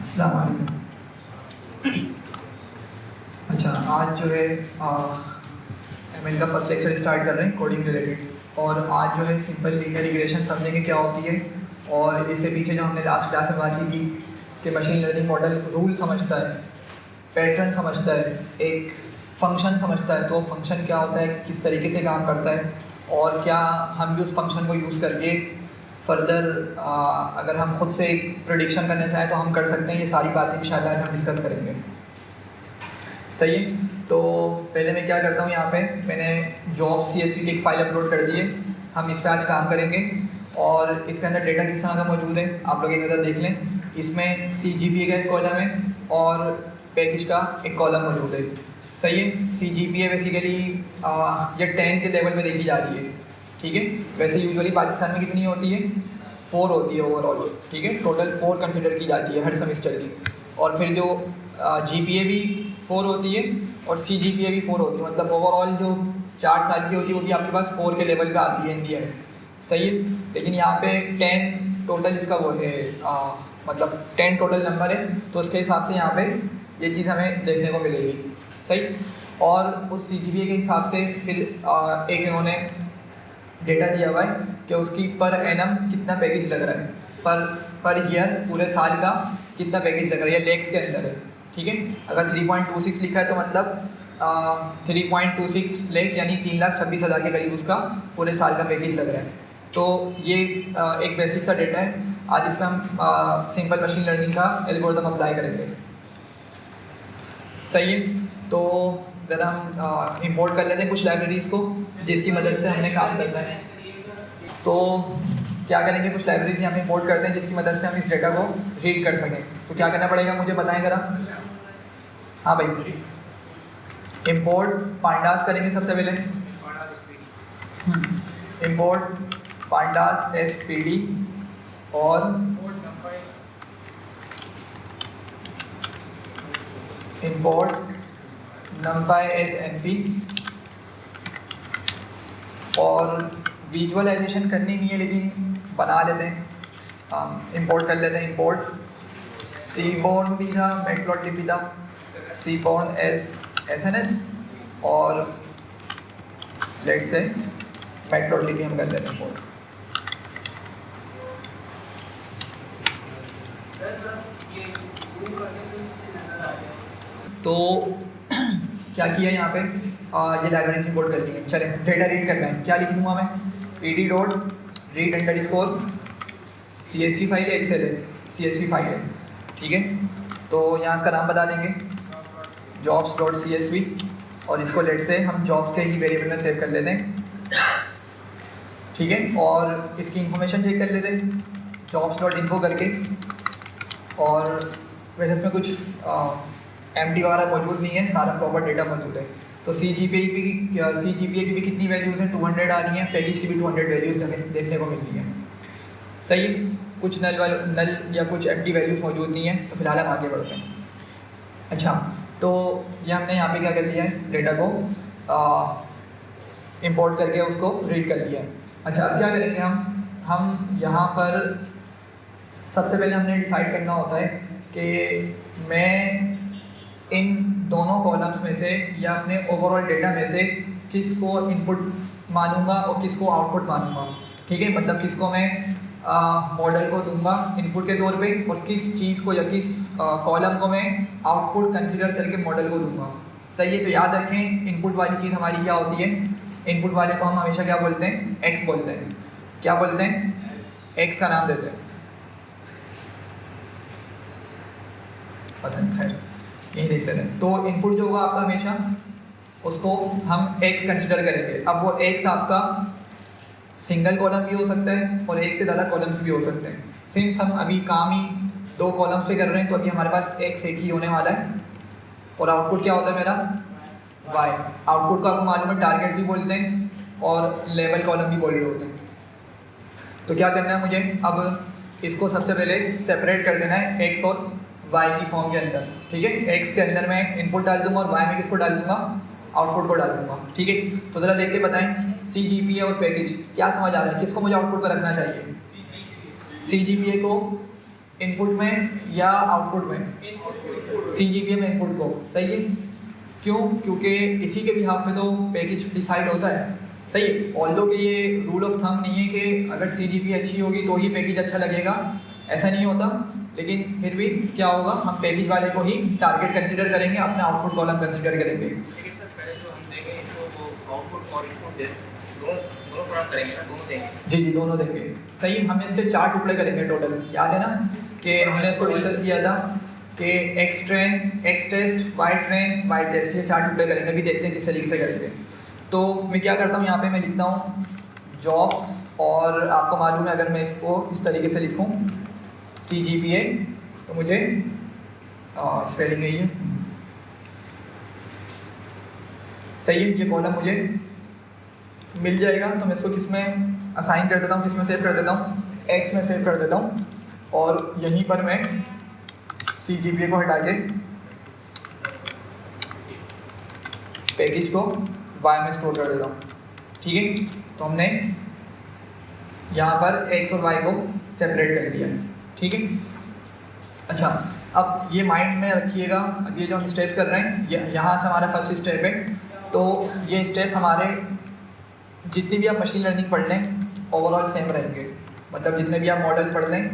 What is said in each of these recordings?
अस्सलाम वालेकुम। अच्छा, आज जो है एमएल का फर्स्ट लेक्चर स्टार्ट कर रहे हैं कोडिंग रिलेटेड। और आज जो है सिंपल लीनियर रिग्रेशन समझेंगे क्या होती है। और इसके पीछे जो हमने लास्ट क्लास में बात की थी कि मशीन लर्निंग मॉडल रूल समझता है, पैटर्न समझता है, एक फंक्शन समझता है। तो फंक्शन क्या होता है, किस तरीके से काम करता है, और क्या हम भी उस फंक्शन को यूज़ करके फर्दर अगर हम खुद से एक प्रेडिक्शन करना चाहें तो हम कर सकते हैं। ये सारी बातें इंशाल्लाह आज हम डिस्कस करेंगे। सही है, तो पहले मैं क्या करता हूँ, यहाँ पे मैंने जॉब CSV की एक फ़ाइल अपलोड कर दी है। हम इस पर आज काम करेंगे और इसके अंदर डेटा किस तरह का मौजूद है आप लोग एक नज़र देख लें। इसमें CGPA का एक कॉलम है और पैकेज का एक कॉलम मौजूद है। सही है, CGPA बेसिकली ये 10 के लेवल में देखी जा रही है। ठीक है, वैसे यूजुअली पाकिस्तान में कितनी होती है, 4 होती है ओवरऑल। ठीक है, टोटल 4 कंसिडर की जाती है हर सेमेस्टर की। और फिर जो GPA भी 4 होती है और CGPA भी 4 होती है। मतलब ओवरऑल जो 4 साल की होती है वो भी आपके पास 4 के लेवल पे आती है इन दी एंड। सही है, लेकिन यहाँ पे 10 टोटल इसका वो है, मतलब 10 टोटल नंबर है, तो उसके हिसाब से यहाँ पे ये चीज़ हमें देखने को मिलेगी। सही, और उस CGPA के हिसाब से फिर एक इन्होंने डेटा दिया हुआ है कि उसकी पर एनम कितना पैकेज लग रहा है, पर ईयर पूरे साल का कितना पैकेज लग रहा है, ये लेक्स के अंदर है। ठीक है, अगर 3.26 लिखा है तो मतलब 3.26 लेख यानी 3,26,000 के करीब उसका पूरे साल का पैकेज लग रहा है। तो ये एक बेसिक सा डेटा है। आज इसमें हम सिंपल मशीन लर्निंग का एल्गोरिथम अप्लाई करेंगे। सही है, तो ज़रा हम इंपोर्ट कर लेते हैं कुछ लाइब्रेरीज़ को जिसकी मदद से हमने काम करना है। तो क्या करेंगे, कुछ लाइब्रेरीज यहाँ पे इंपोर्ट करते हैं जिसकी मदद से हम इस डेटा को रीड कर सकें। तो क्या करना पड़ेगा मुझे बताएं ज़रा। हाँ भाई, इंपोर्ट पांडास करेंगे सबसे पहले। इंपोर्ट पांडास SPD और इंपोर्ट numpy NP। और विजुअलाइजेशन करनी नहीं है लेकिन बना लेते हैं, इंपोर्ट कर लेते हैं। इंपोर्ट सीबोर्न भी था, मैटप्लॉटलिब भी था, सीबोर्न SNS और लेट से मैटप्लॉटलिब भी हम कर लेते हैं इंपोर्ट। तो क्या किया यहाँ पे, ये लाइब्रेरीज इंपोर्ट कर दी है। चलें डेटा रीड करना है, क्या लिख दूँगा मैं, PD dot read underscore CSV file है, एक्सेल है, CSV फाइल है। ठीक है, तो यहाँ इसका नाम बता देंगे जॉब्स डॉट CSV और इसको लेट से हम जॉब्स के ही वेरिएबल में सेव कर लेते हैं। ठीक है, और इसकी इंफॉर्मेशन चेक कर लेते हैं जॉब्स डॉट इन्फो करके। और वैसे इसमें कुछ एम्प्टी वगैरह मौजूद नहीं है, सारा प्रॉपर डेटा मौजूद है। तो CGPA की भी कितनी वैल्यूज़ हैं, 200 आ रही हैं, पैकेज की भी 200 वैल्यूज़ देखने को मिल रही हैं। सही है, कुछ नल या कुछ एम्प्टी वैल्यूज़ मौजूद नहीं है, तो फिलहाल हम आगे बढ़ते हैं। अच्छा, तो ये हमने यहाँ पे क्या कर लिया है, डेटा को इंपोर्ट करके उसको रीड कर लिया है। अच्छा, अब क्या करेंगे हम यहाँ पर सबसे पहले हमने डिसाइड करना होता है कि मैं इन दोनों कॉलम्स में से या अपने ओवरऑल डेटा में से किसको इनपुट मानूंगा और किसको आउटपुट मानूंगा। ठीक है, मतलब किसको मैं मॉडल को दूंगा इनपुट के तौर पे और किस चीज़ को या किस कॉलम को मैं आउटपुट कंसिडर करके मॉडल को दूंगा। सही है, तो याद रखें इनपुट वाली चीज़ हमारी क्या होती है, इनपुट वाले को हम हमेशा क्या बोलते हैं, X बोलते हैं। क्या बोलते हैं, X का नाम देते हैं, पता नहीं, खैर यही देख लेते हैं। तो इनपुट जो होगा आपका हमेशा उसको हम X कंसिडर करेंगे। अब वो X आपका सिंगल कॉलम भी हो सकता है और एक से ज़्यादा कॉलम्स भी हो सकते हैं। सिंस हम अभी काम ही 2 कॉलम्स पे कर रहे हैं तो अभी हमारे पास X एक ही होने वाला है। और आउटपुट क्या होता है मेरा, Y। आउटपुट को आपको मालूम है टारगेट भी बोलते हैं और लेवल कॉलम भी बोल रहे होते हैं। तो क्या करना है मुझे, अब इसको सबसे पहले सेपरेट कर देना है X और Y की फॉर्म के अंदर। ठीक है, X के अंदर मैं इनपुट डाल दूंगा और Y में किसको डाल दूंगा, आउटपुट को डाल दूंगा। ठीक है, तो ज़रा देख के बताएं CGPA और पैकेज क्या समझ आ रहा है, किसको मुझे आउटपुट पर रखना चाहिए। CGPA को इनपुट में या आउटपुट में? CGPA में इनपुट को, सही है। क्यों? क्योंकि इसी के बिहाफ पे तो पैकेज डिसाइड होता है, सही है। ऑल्दो कि ये रूल ऑफ थंब नहीं है कि अगर CGPA अच्छी होगी तो ही पैकेज अच्छा लगेगा, ऐसा नहीं होता। लेकिन फिर भी क्या होगा, हम पैकेज वाले को ही टारगेट कंसिडर करेंगे, अपना आउटपुट कॉलम कंसिडर करेंगे। लेकिन सर पहले जो हम देंगे तो वो आउटपुट और इनपुट दोनों प्रोडक्ट करेंगे ना, दोनों देंगे? जी जी, दोनों देंगे, सही। हमने इसके 4 टुकड़े करेंगे टोटल, याद है ना कि हमने इसको डिस्कस किया था कि X train, X test, Y train, Y test, ये 4 टुकड़े करेंगे। अभी देखते हैं किस तरीके से करेंगे। तो मैं क्या करता हूँ, यहाँ पे मैं लिखता हूँ जॉब्स, और आपको मालूम है अगर मैं इसको इस तरीके से लिखूँ CGPA तो मुझे स्पेलिंग यही है, सही है। ये कॉलम मुझे मिल जाएगा, तो मैं इसको किस में असाइन कर देता हूँ, किस में सेव कर देता हूँ, एक्स में सेव कर देता हूँ। और यहीं पर मैं CGPA को हटा के पैकेज को वाई में स्टोर कर देता हूँ, ठीक है। तो हमने यहाँ पर एक्स और वाई को सेपरेट कर दिया है, ठीक है। अच्छा, अब ये माइंड में रखिएगा, अब ये जो हम स्टेप्स कर रहे हैं, यहाँ से हमारा फर्स्ट स्टेप है। तो ये स्टेप्स हमारे जितनी भी आप मशीन लर्निंग पढ़ लें ओवरऑल सेम रहेंगे। मतलब जितने भी आप मॉडल पढ़ लें,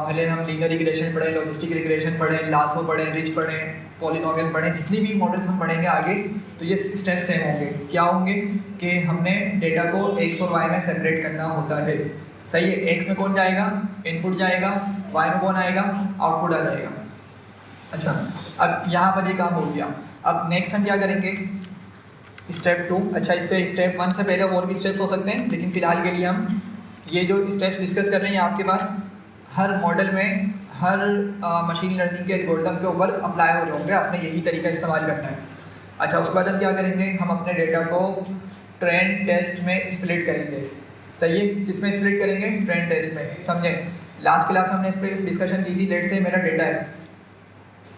भले हम लीनियर रिग्रेशन पढ़ें, लॉजिस्टिक रिग्रेशन पढ़ें, लासो पढ़ें, रिच पढ़ें, पॉलिनोमियल पढ़ें, जितनी भी मॉडल्स हम पढ़ेंगे आगे, तो ये स्टेप सेम होंगे। क्या होंगे कि हमने डेटा को एक्स और वाई में सेपरेट करना होता है, सही है। एक्स में कौन जाएगा, इनपुट जाएगा, वाई में कौन आएगा, आउटपुट आ जाएगा। अच्छा, अब यहाँ पर ये काम हो गया। अब नेक्स्ट हम क्या करेंगे, स्टेप 2। अच्छा, इससे स्टेप 1 से पहले और भी स्टेप्स हो सकते हैं, लेकिन फ़िलहाल के लिए हम ये जो स्टेप्स डिस्कस कर रहे हैं आपके पास हर मॉडल में, हर मशीन लर्निंग के एल्गोरिथम के ऊपर अप्लाई हो जाओगे, आपने यही तरीका इस्तेमाल करना है। अच्छा, उसके बाद हम क्या करेंगे, हम अपने डेटा को ट्रेंड टेस्ट में स्प्लिट करेंगे, सही है। किस में स्प्लिट करेंगे, ट्रेंड टेस्ट में, समझे। लास्ट क्लास हमने इस पर डिस्कशन की थी। लेट से मेरा डेटा है,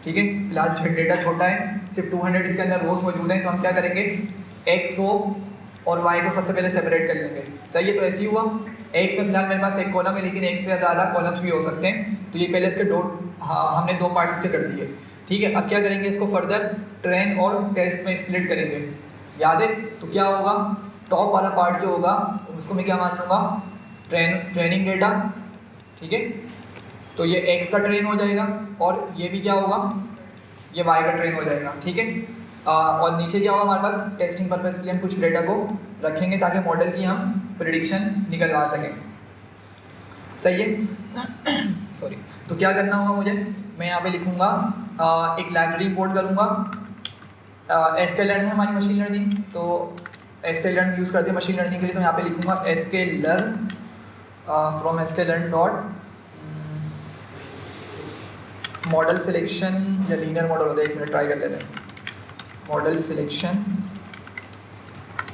ठीक है, फिलहाल डेटा छोटा है, सिर्फ 200 इसके अंदर रोज मौजूद हैं। तो हम क्या करेंगे, एक्स को और वाई को सबसे पहले सेपरेट कर लेंगे, सही है। तो ऐसे ही हुआ, एक्स में फिलहाल मेरे पास एक कॉलम है, लेकिन एक से ज़्यादा कॉलम्स भी हो सकते हैं। तो ये पहले इसके हमने 2 पार्ट्स इसके कर दिए, ठीक है। अब क्या करेंगे, इसको फर्दर ट्रेन और टेस्ट में स्प्लिट करेंगे, याद है। तो क्या होगा, टॉप वाला पार्ट जो होगा उसको मैं क्या मान लूँगा, ट्रेनिंग डेटा, ठीक है। तो ये एक्स का ट्रेन हो जाएगा, और ये भी क्या होगा, ये वाई का ट्रेन हो जाएगा, ठीक है। और नीचे क्या होगा हमारे पास, टेस्टिंग पर्पज़ के लिए हम कुछ डेटा को रखेंगे ताकि मॉडल की हम प्रेडिक्शन निकलवा सकें, सही है। सॉरी। तो क्या करना होगा मुझे, मैं यहाँ पे लिखूँगा एक लाइब्रेरी इंपोर्ट करूँगा। sklearn है हमारी मशीन लर्निंग, तो sklearn यूज़ करते हैं मशीन लर्निंग के लिए। तो यहाँ पे लिखूँगा sklearn from sklearn dot model selection, या लीनियर मॉडल होता है, एक मिनट ट्राई कर लेते हैं। Model selection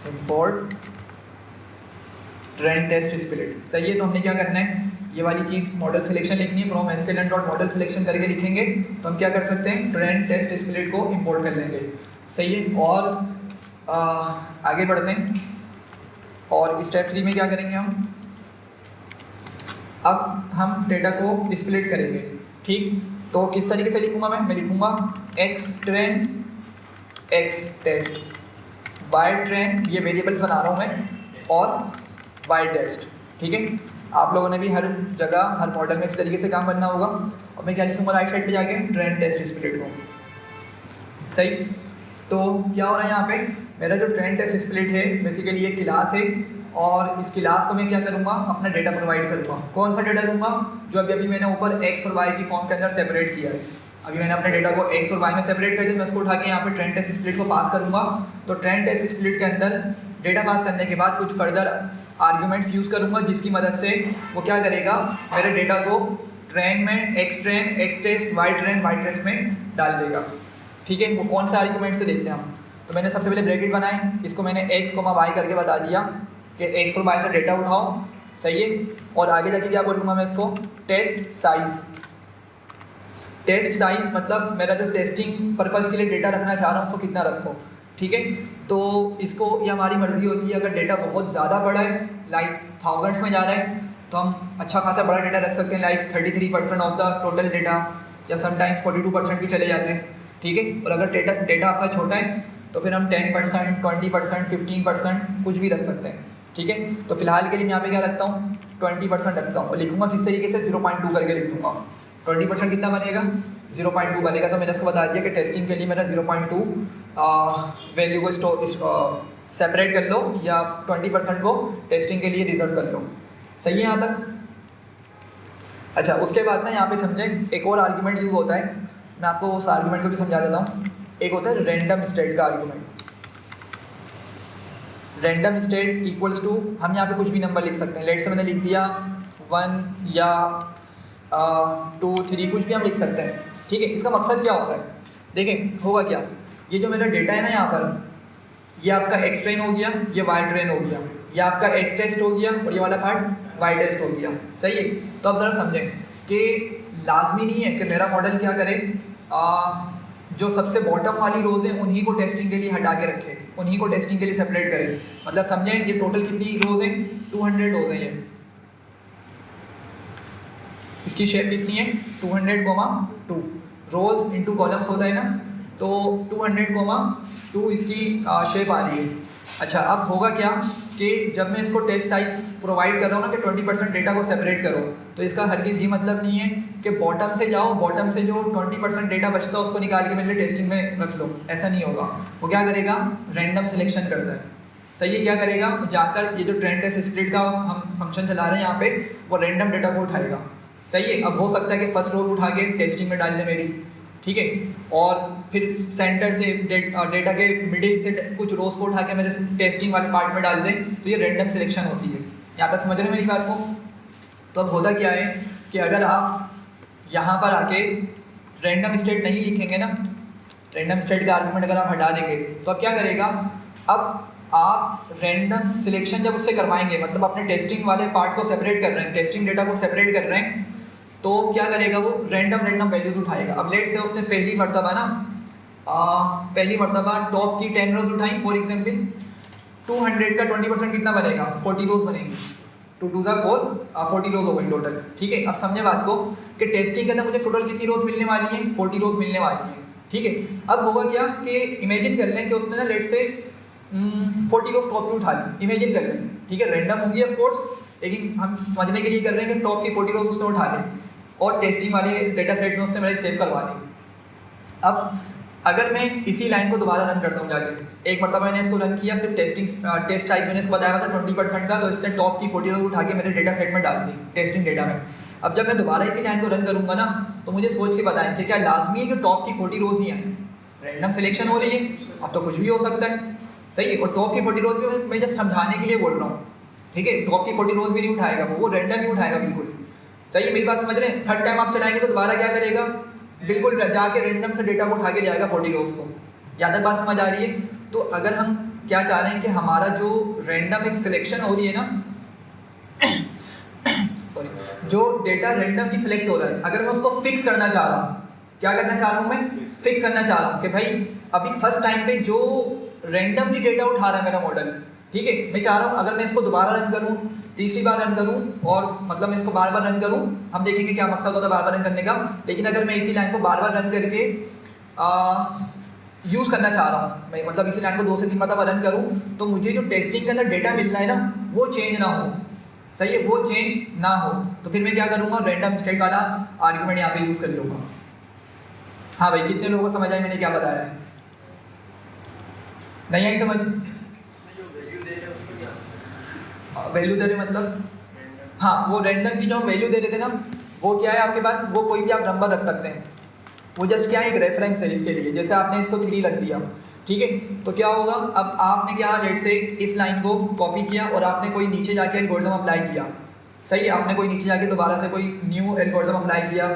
import train test split, सही है। तो हमने क्या करना है, ये वाली चीज़ मॉडल सिलेक्शन लिखनी है, from sklearn dot model selection करके लिखेंगे। तो हम क्या कर सकते हैं, ट्रेंड टेस्ट स्प्लिट को इंपोर्ट कर लेंगे, सही है। और आगे बढ़ते हैं, और स्टेप 3 में क्या करेंगे हम, अब हम डेटा को स्प्लिट करेंगे, ठीक। तो किस तरीके से लिखूंगा मैं लिखूंगा X train, X test, Y train, ये वेरिएबल्स बना रहा हूँ मैं, और वाई टेस्ट, ठीक है। आप लोगों ने भी हर जगह हर मॉडल में इस तरीके से काम करना होगा। और मैं क्या लिखूंगा राइट साइड पे जाके, ट्रेन टेस्ट स्प्लिट को, सही। तो क्या हो रहा है यहाँ पे, मेरा जो ट्रेन टेस्ट स्प्लिट है बेसिकली ये क्लास है, और इस क्लास को मैं क्या करूँगा, अपना डेटा प्रोवाइड करूँगा। कौन सा डेटा दूंगा, जो अभी मैंने ऊपर एक्स और वाई की फॉर्म के अंदर सेपरेट किया है। अभी मैंने अपने डेटा को एक्स और वाई में सेपरेट कर दिया, मैं उसको उठा के यहाँ पे ट्रेंड टेस्ट स्प्लिट को पास करूँगा। तो ट्रेंड टेस्ट स्प्लिट के अंदर डेटा पास करने के बाद कुछ फर्दर आर्ग्यूमेंट्स यूज़ करूँगा, जिसकी मदद से वो क्या करेगा, मेरे डेटा को ट्रेन में X test, Y train, Y test में डाल देगा, ठीक है। वो कौन से आर्ग्यूमेंट से देखते हैं हम। तो मैंने सबसे पहले ब्रैकेट बनाए, इसको मैंने एक्स को वाई करके बता दिया कि एक्स और वाई से डेटा उठाओ, सही है। और आगे जाके क्या बोलूँगा मैं इसको, टेस्ट साइज़। टेस्ट साइज़ मतलब मेरा जो टेस्टिंग पर्पज़ के लिए डेटा रखना चाह रहा हूँ उसको कितना रखो, ठीक है। तो इसको ये हमारी मर्ज़ी होती है, अगर डेटा बहुत ज़्यादा बड़ा है, लाइक थाउजेंड्स में जा रहा है, तो हम अच्छा खासा बड़ा डेटा रख सकते हैं, like 33% of the total data, या समटाइम्स 42% भी चले जाते हैं, ठीक है। और अगर डेटा आपका छोटा है तो फिर हम 10%, 20%, 15% कुछ भी रख सकते हैं, ठीक है। तो फिलहाल के लिए मैं यहाँ पे क्या रखता हूँ, 20% रखता हूँ, और लिखूंगा किस तरीके से, 0.2 करके लिख दूँगा। 20% कितना बनेगा, 0.2 बनेगा। तो मैंने उसको बता दिया कि टेस्टिंग के लिए मेरा 0.2 वैल्यू को सेपरेट कर लो, या 20% को टेस्टिंग के लिए रिजर्व कर लो। सही है यहाँ तक। अच्छा, उसके बाद ना यहाँ पे समझें एक और आर्ग्यूमेंट यूज़ होता है, मैं आपको उस आर्ग्यूमेंट को भी समझा देता हूँ। एक होता है रैंडम स्टेट का argument. Random state equals to, हम यहाँ पे कुछ भी नंबर लिख सकते हैं। लेट से मैंने लिख दिया 1 या 2, 3, कुछ भी हम लिख सकते हैं, ठीक है। इसका मकसद क्या होता है, देखें होगा क्या, ये जो मेरा डेटा है ना यहाँ पर, ये आपका एक्स ट्रेन हो गया, ये वाई ट्रेन हो गया, ये आपका एक्स टेस्ट हो गया, और ये वाला पार्ट वाई टेस्ट हो गया, सही है। तो अब ज़रा समझें कि लाजमी नहीं है कि मेरा मॉडल क्या करे, जो सबसे बॉटम वाली रोज़ हैं उन्हीं को टेस्टिंग के लिए हटा के रखे, उन्हीं को टेस्टिंग के लिए सेपरेट करे। मतलब समझें, ये टोटल कितनी रोज़ हैं, 200 रोज़ हैं। ये इसकी शेप कितनी है, 200,2 रोज़ इंटू कॉलम्स होता है ना, तो 200,2 इसकी शेप आ रही है। अच्छा, अब होगा क्या कि जब मैं इसको टेस्ट साइज प्रोवाइड कर रहा हूँ ना कि 20% डेटा को सेपरेट करो, तो इसका हरगिज़ ये मतलब नहीं है कि बॉटम से जाओ, बॉटम से जो 20% डेटा बचता है उसको निकाल के मेरे लिए टेस्टिंग में रख लो, ऐसा नहीं होगा। वो क्या करेगा, रैंडम सिलेक्शन करता है, सही है। क्या करेगा, जाकर ये जो ट्रेंड टेस्ट स्प्लिट का हम फंक्शन चला रहे हैं यहाँ पे, वो रैंडम डेटा को उठाएगा, सही है। अब हो सकता है कि फर्स्ट रो उठा के टेस्टिंग में डाल दे मेरी, ठीक है, और फिर सेंटर से डेटा के मिडिल से कुछ रोज को उठा के मेरे टेस्टिंग वाले पार्ट में डाल दें, तो ये रैंडम सिलेक्शन होती है। यहाँ तक समझ रहे हैं मेरी बात को। तो अब होता क्या है कि अगर आप यहाँ पर आके रैंडम स्टेट नहीं लिखेंगे ना, रैंडम स्टेट का आर्गुमेंट अगर आप हटा देंगे, तो अब क्या करेगा, अब आप रैंडम सिलेक्शन जब उससे करवाएंगे, मतलब अपने टेस्टिंग वाले पार्ट को सेपरेट कर रहे हैं, टेस्टिंग डेटा को सेपरेट कर रहे हैं, तो क्या करेगा, वो रैंडम वैल्यूज उठाएगा। अब लेट से उसने पहली मरतबा टॉप की 10 रोज उठाई, फॉर एग्जांपल 200 का 20% कितना बनेगा, 40 रोज बनेगी, 2 2 4 40 रोज हो गई टोटल, ठीक है। अब समझे बात को कि टेस्टिंग के अंदर मुझे टोटल कितनी रोज मिलने वाली है, 40 रोज मिलने वाली है, ठीक है। अब होगा क्या कि इमेजिन कर लें कि उसने ना लेट से 40 रोज टॉप की उठा ली, इमेजिन कर लें, ठीक है। रैंडम होंगी ऑफ कोर्स, लेकिन हम समझने के लिए कर रहे हैं कि टॉप की 40 रोज उसने उठा ली और टेस्टिंग वाले डेटा सेट में उसने मेरे सेव करवा दी। अब अगर मैं इसी लाइन को दोबारा रन करता हूँ जाके, एक मरतबा मैंने इसको रन किया, सिर्फ टेस्ट साइज मैंने इसको बताया था 20% का, तो इसने टॉप की 40 रोज उठा के मेरे डेटा सेट में डाल दी, टेस्टिंग डेटा में। अब जब मैं दोबारा इसी लाइन को रन करूँगा ना, तो मुझे सोच के बताएं कि क्या लाजमी है कि टॉप की 40 रोज ही हैं, रैंडम सिलेक्शन हो रही है, अब तो कुछ भी हो सकता है, सही है। और टॉप की 40 रोज भी मैं जस्ट समझाने के लिए बोल रहा हूँ, ठीक है। टॉप की 40 रोज भी नहीं उठाएगा वो रैंडम ही उठाएगा, बिल्कुल सही है, मेरी बात समझ रहे हैं। थर्ड टाइम आप चलाएंगे तो दोबारा क्या करेगा, बिल्कुल जाके रैंडम से डेटा को उठा के ले जाएगा 40 रोज को। यहाँ तक बात समझ आ रही है। तो अगर हम क्या चाह रहे हैं कि हमारा जो रैंडम एक सिलेक्शन हो रही है ना सॉरी, जो डेटा रैंडमली सिलेक्ट हो रहा है, अगर मैं उसको फिक्स करना चाह रहा हूँ, क्या करना चाह रहा हूँ, मैं फिक्स करना चाह रहा हूँ कि भाई अभी फर्स्ट टाइम पे जो रैंडमली डेटा उठा रहा है मेरा मॉडल, ठीक है, मैं चाह रहा हूँ अगर मैं इसको दोबारा रन करूँ, तीसरी बार रन करूँ, और मतलब मैं इसको बार बार रन करूँ, हम देखेंगे क्या मकसद होता है बार बार रन करने का। लेकिन अगर मैं इसी लाइन को बार बार रन करके यूज़ करना चाह रहा हूँ, मैं मतलब इसी लाइन को 2 से 3 मरतबा रन करूँ, तो मुझे जो टेस्टिंग के अंदर डेटा मिल रहा है ना, वो चेंज ना हो, सही है, वो चेंज ना हो, तो फिर मैं क्या करूँगा, रैंडम स्टेट वाला आर्ग्यूमेंट यहाँ पे यूज़ कर लूँगा। हाँ भाई, कितने लोगों को समझ आई मैंने क्या बताया है? नहीं आई समझ? वैल्यू दे रहे मतलब, हाँ, वो रैंडम की जो हम वैल्यू दे रहे थे ना, वो क्या है आपके पास, वो कोई भी आप नंबर रख सकते हैं, वो जस्ट क्या है, एक रेफरेंस है इसके लिए। जैसे आपने इसको 3 रख दिया, ठीक है, तो क्या होगा, अब आपने क्या लेट से इस लाइन को कॉपी किया और आपने कोई नीचे जाके एल्गोरिथम अप्लाई किया, सही है, आपने कोई नीचे जाके दोबारा से कोई न्यू एल्गोरिथम अप्लाई किया,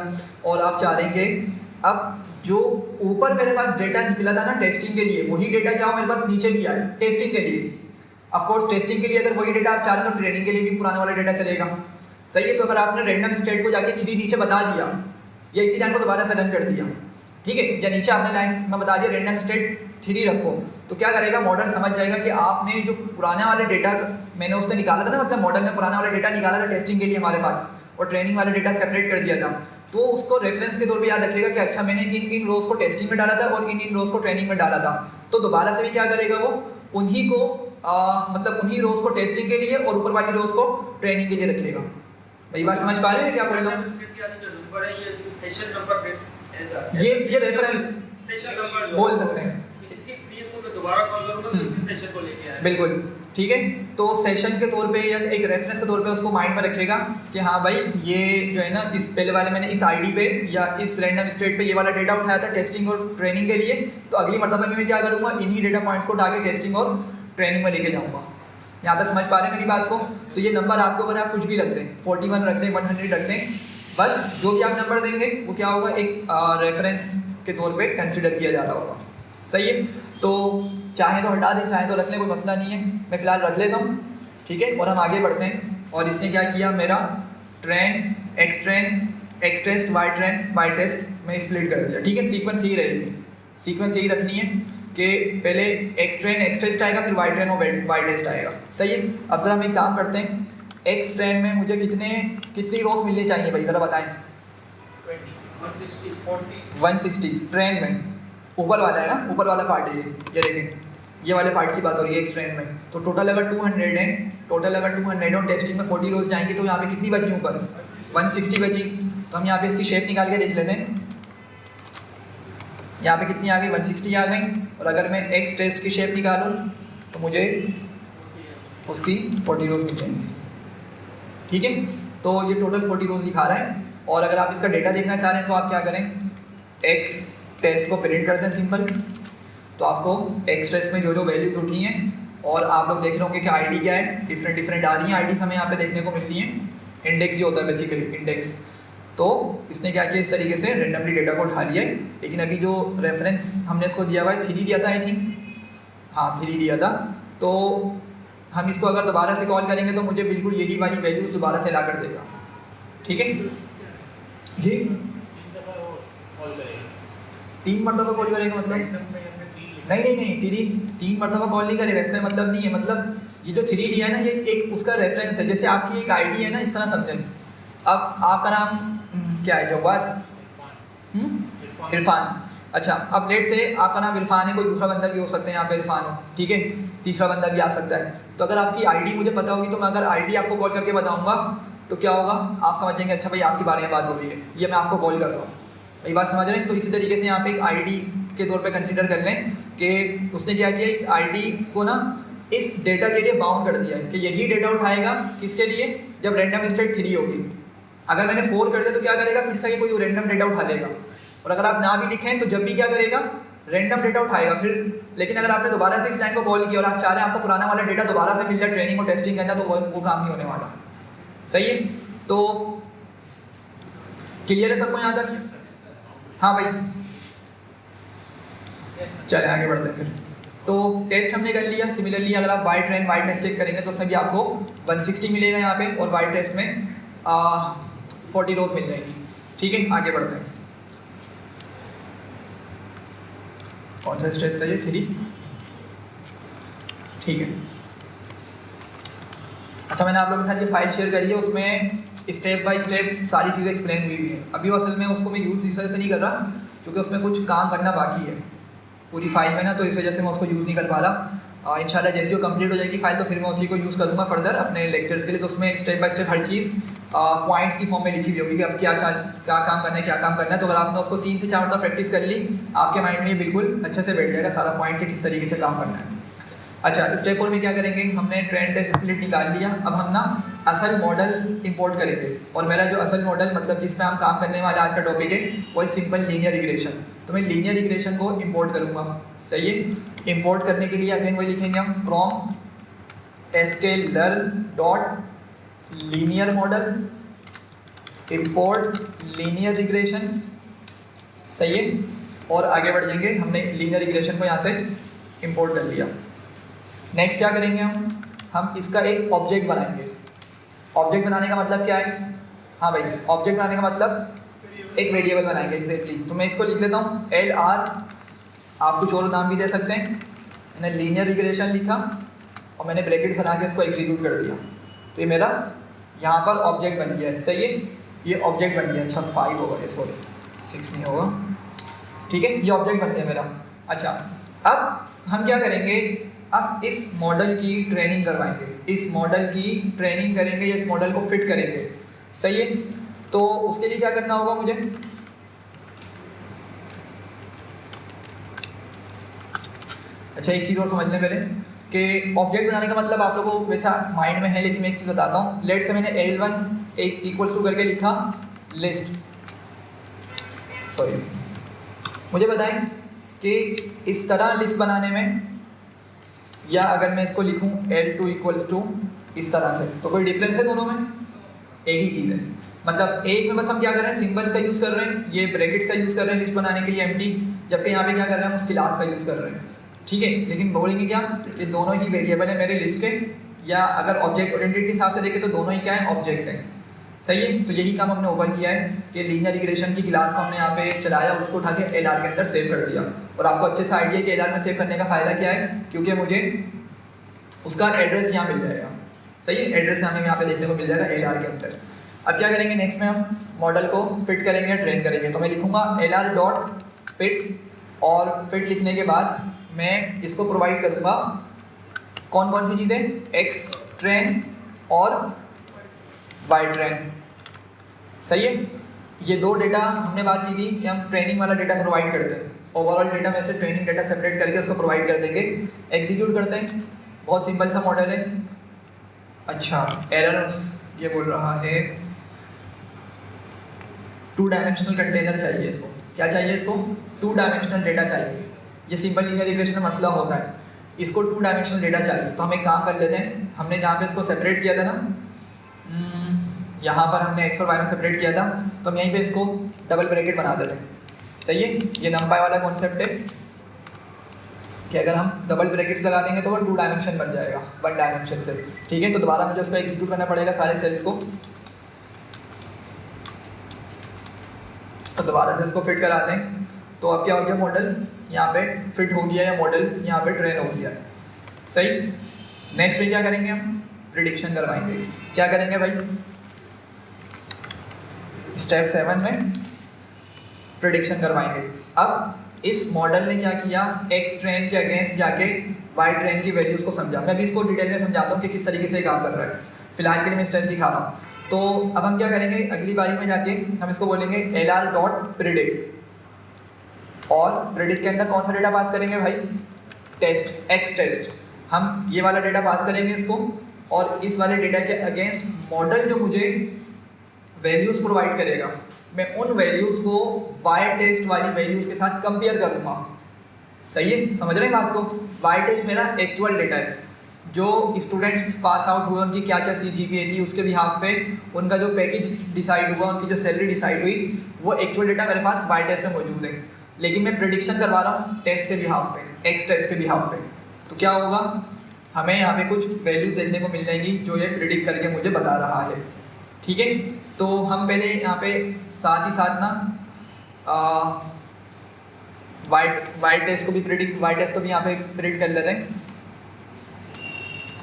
और आप चाह रहे हैं कि अब जो ऊपर मेरे पास डेटा निकला था ना टेस्टिंग के लिए, वही डेटा क्या हो मेरे पास नीचे भी आए टेस्टिंग के लिए। ऑफ कोर्स टेस्टिंग के लिए अगर वही डेटा आप चाह रहे हो तो ट्रेनिंग के लिए भी पुराना वाला डेटा चलेगा, सही है। तो अगर आपने रैंडम स्टेट को जाके 3 नीचे बता दिया, या इसी लाइन को दोबारा से रन कर दिया, ठीक है, या नीचे आपने लाइन में बता दिया रैंडम स्टेट 3 रखो, तो क्या करेगा, मॉडल समझ जाएगा कि आपने जो पुराने वाले डेटा मैंने उसने निकाला था ना, मतलब मॉडल ने पुराना वाला डेटा निकाला था टेस्टिंग के लिए हमारे पास, और ट्रेनिंग वाला डेटा सेपरेट कर दिया था, तो उसको रेफरेंस के तौर पे याद रखेगा कि अच्छा मैंने इन रोज़ को टेस्टिंग में डाला था और इन रोज़ को ट्रेनिंग में डाला था। तो दोबारा से भी क्या करेगा वो, उन्हीं को मतलब उन्हीं रोज़ को टेस्टिंग के लिए और ऊपर वाली रोज़ को ट्रेनिंग के लिए रखेगा। भाई बात समझ पा रहे हैं क्या बोल रहा हूँ? ये रेफरेंस बोल सकते हैं, बिल्कुल ठीक है। तो सेशन के तौर पे या एक रेफरेंस के तौर पे उसको माइंड में रखेगा कि हाँ भाई ये जो है ना, इस पहले वाले मैंने इस आईडी पे या इस रैंडम स्टेट पे ये वाला डेटा उठाया था टेस्टिंग और ट्रेनिंग के लिए, तो अगली मरतबा में मैं क्या करूँगा, इन्हीं डेटा पॉइंट्स को उठा के टेस्टिंग और ट्रेनिंग में लेके जाऊँगा। यहाँ तक समझ पा रहे हैं मेरी बात को? तो ये नंबर आपके ऊपर, आप कुछ भी रख दें, 41 रख दें, 100 रख दें, बस जो भी आप नंबर देंगे वो क्या होगा, एक रेफरेंस के तौर पे कंसिडर किया जा रहा होगा। सही है? तो चाहे तो हटा दें, चाहे तो रख लें, कोई मसला नहीं है, मैं फ़िलहाल रख लेता हूँ, ठीक है। और हम आगे बढ़ते हैं। और इसने क्या किया, मेरा train X test Y test में स्प्लिट कर दिया, ठीक है। सीक्वेंस यही रहेगी, सीक्वेंस यही रखनी है कि पहले एक्स टेस्ट आएगा, फिर वाई ट्रेन और वाई टेस्ट आएगा। सही है? अब ज़रा हम एक काम करते हैं, एक्स ट्रेन में मुझे कितनी रोज मिलनी चाहिए भाई, ज़रा बताएं। 160 ट्रेन में, ऊपर वाला है ना, ऊपर वाला पार्ट है ये देखें, ये वाले पार्ट की बात हो रही है एक्स ट्रेन में। तो टोटल अगर 200 है, टोटल अगर 200 है और टेस्टिंग में 40 रोज जाएंगी, तो यहाँ पे कितनी बची ऊपर, 160 बची। तो हम यहाँ पे इसकी शेप निकाल के देख लेते हैं, यहाँ पे कितनी आ गई, 160 आ गई। और अगर मैं एक्स टेस्ट की शेप निकालूँ तो मुझे उसकी 40 रोज मिल जाएंगी, ठीक है। तो ये टोटल 40 रोज दिखा रहा है। और अगर आप इसका डेटा देखना चाह रहे हैं तो आप क्या करें, एक्स टेस्ट को प्रिंट कर दें सिंपल। तो आपको एक्स टेस्ट में जो जो वैल्यूज उठी हैं, और आप लोग देख रहे होंगे कि आईडी क्या है, डिफरेंट आ रही हैं आईडीज हमें यहाँ पे देखने को मिल रही हैं। इंडेक्स ये होता है बेसिकली, इंडेक्स। तो इसने क्या किया, इस तरीके से रेंडमली डेटा को उठा लिया है। लेकिन अभी जो रेफरेंस हमने इसको दिया हुआ है 3 दिया था आई थिंक, हाँ 3 दिया था। तो हम इसको अगर दोबारा से कॉल करेंगे तो मुझे बिल्कुल यही वाली वैल्यूज दोबारा से ला कर देगा, ठीक है जी। 3 मरतबा कॉल करेगा मतलब, नहीं 3 मरतबा कॉल नहीं करेगा, इसका मतलब नहीं है। मतलब ये जो 3 दिया है ना, ये एक उसका रेफरेंस है। जैसे आपकी एक आईडी है ना, इस तरह समझें। अब आपका नाम क्या है, जवाद इरफान। अच्छा, अब लेट से आपका नाम इरफान है, कोई दूसरा बंदा भी हो सकता है यहाँ पे इरफान हो, ठीक है, तीसरा बंदा भी आ सकता है। तो अगर आपकी आईडी मुझे पता होगी, तो मैं अगर आईडी आपको कॉल करके बताऊंगा तो क्या होगा, आप समझ जाएंगे अच्छा भाई आपके बारे में बात हो रही है, ये मैं आपको कॉल कर रहा हूँ। ये बात समझ रहे हैं? तो इसी तरीके से यहाँ पे एक आईडी के तौर पे कंसीडर कर लें कि उसने क्या किया, इस आईडी को ना इस डेटा के लिए बाउंड कर दिया है कि यही डेटा उठाएगा किसके लिए, जब रैंडम स्टेट 3 होगी। अगर मैंने 4 कर दिया तो क्या करेगा, फिर से कोई रैंडम डेटा उठा लेगा। और अगर आप ना भी लिखें तो जब भी क्या करेगा, रैंडम डेटा उठाएगा फिर। लेकिन अगर आपने दोबारा से इस लाइन को कॉल किया और आप चाह रहे हैं आपको पुराना वाला डेटा दोबारा से मिल जाए, ट्रेनिंग और टेस्टिंग करना, तो वो काम नहीं होने वाला। सही है? तो क्लियर है सबको यहाँ तक? हाँ भाई, चले आगे बढ़ते हैं फिर। तो टेस्ट हमने कर लिया। सिमिलरली अगर आप Y train Y test check करेंगे तो उसमें भी आपको 160 मिलेगा यहाँ पे, और वाई टेस्ट में 40 रोज मिल जाएगी, ठीक है। आगे बढ़ते हैं। कौन सा स्टेप था ये, 3, ठीक है। अच्छा, मैंने आप लोगों के साथ ये फाइल शेयर करी है, उसमें स्टेप बाय स्टेप सारी चीज़ें एक्सप्लेन हुई हुई हैं। अभी असल में उसको मैं यूज़ इस वजह से नहीं कर रहा क्योंकि उसमें कुछ काम करना बाकी है पूरी फाइल में ना, तो इस वजह से मैं उसको यूज़ नहीं कर पा रहा। इंशाल्लाह जैसे वो कंप्लीट हो जाएगी फाइल तो फिर मैं उसी को यूज़ करूँगा फर्दर अपने लेक्चर्स के लिए। तो उसमें step by step her cheese points की फॉर्म में लिखी हुई होगी कि अब क्या काम करना है, क्या काम करना है। तो अगर आपने उसको 3 से 4 दफ़ा प्रैक्टिस कर ली, आपके माइंड में बिल्कुल अच्छे से बैठ जाएगा सारा पॉइंट के किस तरीके से काम करना है। अच्छा, स्टेप 4 में क्या करेंगे, हमने ट्रेन टेस्ट स्प्लिट निकाल लिया। अब हम ना असल मॉडल इंपोर्ट करेंगे, और मेरा जो असल मॉडल मतलब जिस पे हम काम करने वाला आज का टॉपिक है वो है सिंपल लीनियर रिग्रेशन। तो मैं लीनियर रिग्रेशन को इंपोर्ट करूँगा। सही है? इंपोर्ट करने के लिए अगेन वही लिखेंगे हम, from sklearn dot linear model import linear regression. सही है? और आगे बढ़ जाएंगे। हमने लीनियर रिग्रेशन को यहाँ से इंपोर्ट कर लिया। नेक्स्ट क्या करेंगे, हम इसका एक ऑब्जेक्ट बनाएंगे। ऑब्जेक्ट बनाने का मतलब क्या है? हाँ भाई, ऑब्जेक्ट बनाने का मतलब एक वेरिएबल बनाएंगे एग्जैक्टली। तो मैं इसको लिख लेता हूँ LR, आप कुछ और नाम भी दे सकते हैं। मैंने लीनियर रिग्रेशन लिखा और मैंने ब्रैकेट्स बना के इसको एग्जीक्यूट कर दिया, तो ये मेरा यहाँ पर ऑब्जेक्ट बन गया है। सही है, ये ऑब्जेक्ट बन गया। अच्छा 5 होगा ये, सॉरी 6 नहीं होगा, ठीक है, ये ऑब्जेक्ट बन गया मेरा। अच्छा अब हम क्या करेंगे, अब इस मॉडल की ट्रेनिंग करवाएंगे, इस मॉडल की ट्रेनिंग करेंगे या इस मॉडल को फिट करेंगे। सही है, तो उसके लिए क्या करना होगा मुझे, अच्छा एक चीज़ और समझ लें पहले कि ऑब्जेक्ट बनाने का मतलब आप लोगों को वैसा माइंड में है, लेकिन मैं एक चीज़ बताता हूँ। लेट से मैंने L1 इक्वल्स टू करके लिखा लिस्ट, सॉरी, मुझे बताएं कि इस तरह लिस्ट बनाने में, या अगर मैं इसको लिखूं L2 इक्वल्स टू इस तरह से, तो कोई डिफरेंस है दोनों में? एक ही चीज़ है। मतलब एक में बस हम क्या कर रहे हैं, सिंबल्स का यूज़ कर रहे हैं, ये ब्रैकेट्स का यूज़ कर रहे हैं लिस्ट बनाने के लिए एम्प्टी, जबकि यहाँ पे क्या कर रहे हैं, हम उस क्लास का यूज़ कर रहे हैं। ठीक है, लेकिन बोलेंगे क्या कि दोनों ही वेरिएबल है मेरे लिस्ट के, या अगर ऑब्जेक्ट ओरिएंटेड के हिसाब से देखें तो दोनों ही क्या है, ऑब्जेक्ट है। सही है, तो यही काम हमने ओवर किया है कि लीनियर रिग्रेशन की क्लास को हमने यहाँ पे चलाया, उसको उठा के LR के अंदर सेव कर दिया। और आपको अच्छे से आइडिया कि LR में सेव करने का फ़ायदा क्या है, क्योंकि मुझे उसका एड्रेस यहाँ मिल जाएगा। सही है, एड्रेस हमें यहाँ पे देखने को मिल जाएगा LR के अंदर। अब क्या करेंगे, नेक्स्ट में हम मॉडल को फिट करेंगे, ट्रेन करेंगे। तो मैं लिखूँगा LR डॉट फिट, और फिट लिखने के बाद मैं इसको प्रोवाइड करूँगा कौन कौन सी चीज़ें, एक्स ट्रेन और वाई ट्रेन। सही है, ये दो डेटा हमने बात की थी कि हम ट्रेनिंग वाला डेटा प्रोवाइड करते हैं, ओवरऑल डेटा में से ट्रेनिंग डेटा सेपरेट करके उसको प्रोवाइड कर देंगे। एग्जीक्यूट करते हैं, बहुत सिंपल सा मॉडल है। अच्छा एरर्स ये बोल रहा है 2 डायमेंशनल कंटेनर चाहिए इसको, क्या चाहिए इसको, 2 डायमेंशनल डेटा चाहिए। ये सिंपल लीनियर रिग्रेशन में मसला होता है, इसको 2 डायमेंशनल डेटा चाहिए। तो हम एक काम कर लेते हैं, हमने जहाँ पे इसको सेपरेट किया था ना, यहाँ पर हमने एक्स और वाई में सेपरेट किया था, तो हम यहीं पे इसको डबल ब्रैकेट बना देते हैं। सही है, ये नंपाई वाला कॉन्सेप्ट है कि अगर हम डबल ब्रैकेट्स लगा देंगे तो वो 2 डायमेंशन बन जाएगा 1 डायमेंशन से। ठीक है, तो दोबारा मुझे उसको एग्जीक्यूट करना पड़ेगा सारे सेल्स को, तो दोबारा से इसको फिट करा दें। तो अब क्या हो गया, मॉडल यहाँ पे फिट हो गया है, मॉडल यहाँ पे ट्रेन हो गया है। सही, नेक्स्ट में क्या करेंगे, हम प्रिडिक्शन करवाएंगे। क्या करेंगे भाई, स्टेप 7 में प्रिडिक्शन करवाएंगे। अब इस मॉडल ने क्या किया, एक्स ट्रेन के अगेंस्ट जाके वाई ट्रेन की वैल्यूज़ को समझा। मैं भी इसको डिटेल में समझाता हूँ कि किस तरीके से काम कर रहा है, फिलहाल के लिए मैं स्टेप दिखा रहा हूँ। तो अब हम क्या करेंगे, अगली बारी में जाके हम इसको बोलेंगे LR डॉट प्रिडिक्ट, और प्रिडिक्ट के अंदर कौन सा डेटा पास करेंगे भाई, टेस्ट, एक्स टेस्ट। हम ये वाला डेटा पास करेंगे इसको, और इस वाले डेटा के अगेंस्ट मॉडल जो मुझे वैल्यूज़ प्रोवाइड करेगा, मैं उन वैल्यूज़ को वाई टेस्ट वाली वैल्यूज़ के साथ कंपेयर करूँगा। सही है, समझ रहे हैं बात को। वाई टेस्ट मेरा एक्चुअल डेटा है, जो स्टूडेंट्स पास आउट हुए उनकी क्या क्या CGPA थी, उसके बिहाफ पे उनका जो पैकेज डिसाइड हुआ, उनकी जो सैलरी डिसाइड हुई, वो एक्चुअल डेटा मेरे पास वाई टेस्ट में मौजूद है। लेकिन मैं प्रिडिक्शन करवा रहा हूँ टेस्ट के बिहाफ पे, एक्स टेस्ट के बिहाफ पे। तो क्या होगा, हमें यहाँ पे कुछ वैल्यूज़ देखने को मिल जाएंगी जो ये प्रिडिक्ट करके मुझे बता रहा है। ठीक है, तो हम पहले यहाँ पे साथ ही साथ ना वाई टेस्ट को भी यहाँ पे प्रिडिक्ट कर लेते हैं।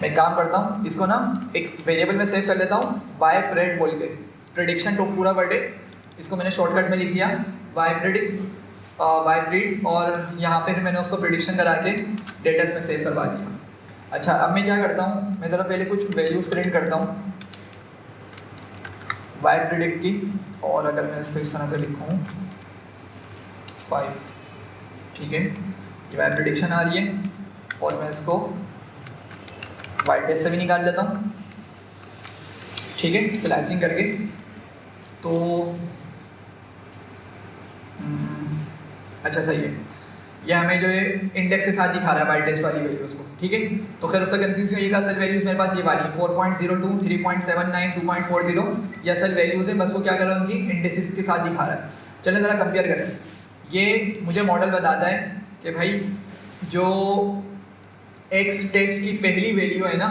मैं एक काम करता हूँ, इसको ना एक वेरिएबल में सेव कर लेता हूँ, वाई प्रेड बोल के, प्रिडिक्शन तो पूरा वर्ड है, इसको मैंने शॉर्टकट में लिख लिया वाई प्रिड, और यहाँ पे फिर मैंने उसको प्रिडिक्शन करा के डेटा में सेव करवा दिया। अच्छा अब मैं क्या करता हूँ, मैं ज़रा पहले कुछ वैल्यूज़ प्रिंट करता हूँ वाई प्रिडिक्ट की, और अगर मैं इसको इस तरह से लिखूँ 5, ठीक है, ये वाई प्रिडिक्शन आ रही है, और मैं इसको वाई टेस्ट से भी निकाल लेता हूँ। ठीक है, स्लाइसिंग करके। तो अच्छा सही है, यह हमें जो है इंडेक्स के साथ दिखा रहा है वाई टेस्ट वाली वैल्यूज़ को। ठीक है, तो खैर उसका कन्फ्यूज़ होइएगा, असल वैल्यूज़ मेरे पास ये वाली 4.02, 3.79, 2.40 ये असल वैल्यूज़ है, बस वो क्या कर रहा है उनकी इंडेक्सेस के साथ दिखा रहा है। चलें ज़रा कंपेयर करें। ये मुझे मॉडल बताता है कि भाई जो एक्स टेस्ट की पहली वैल्यू है ना,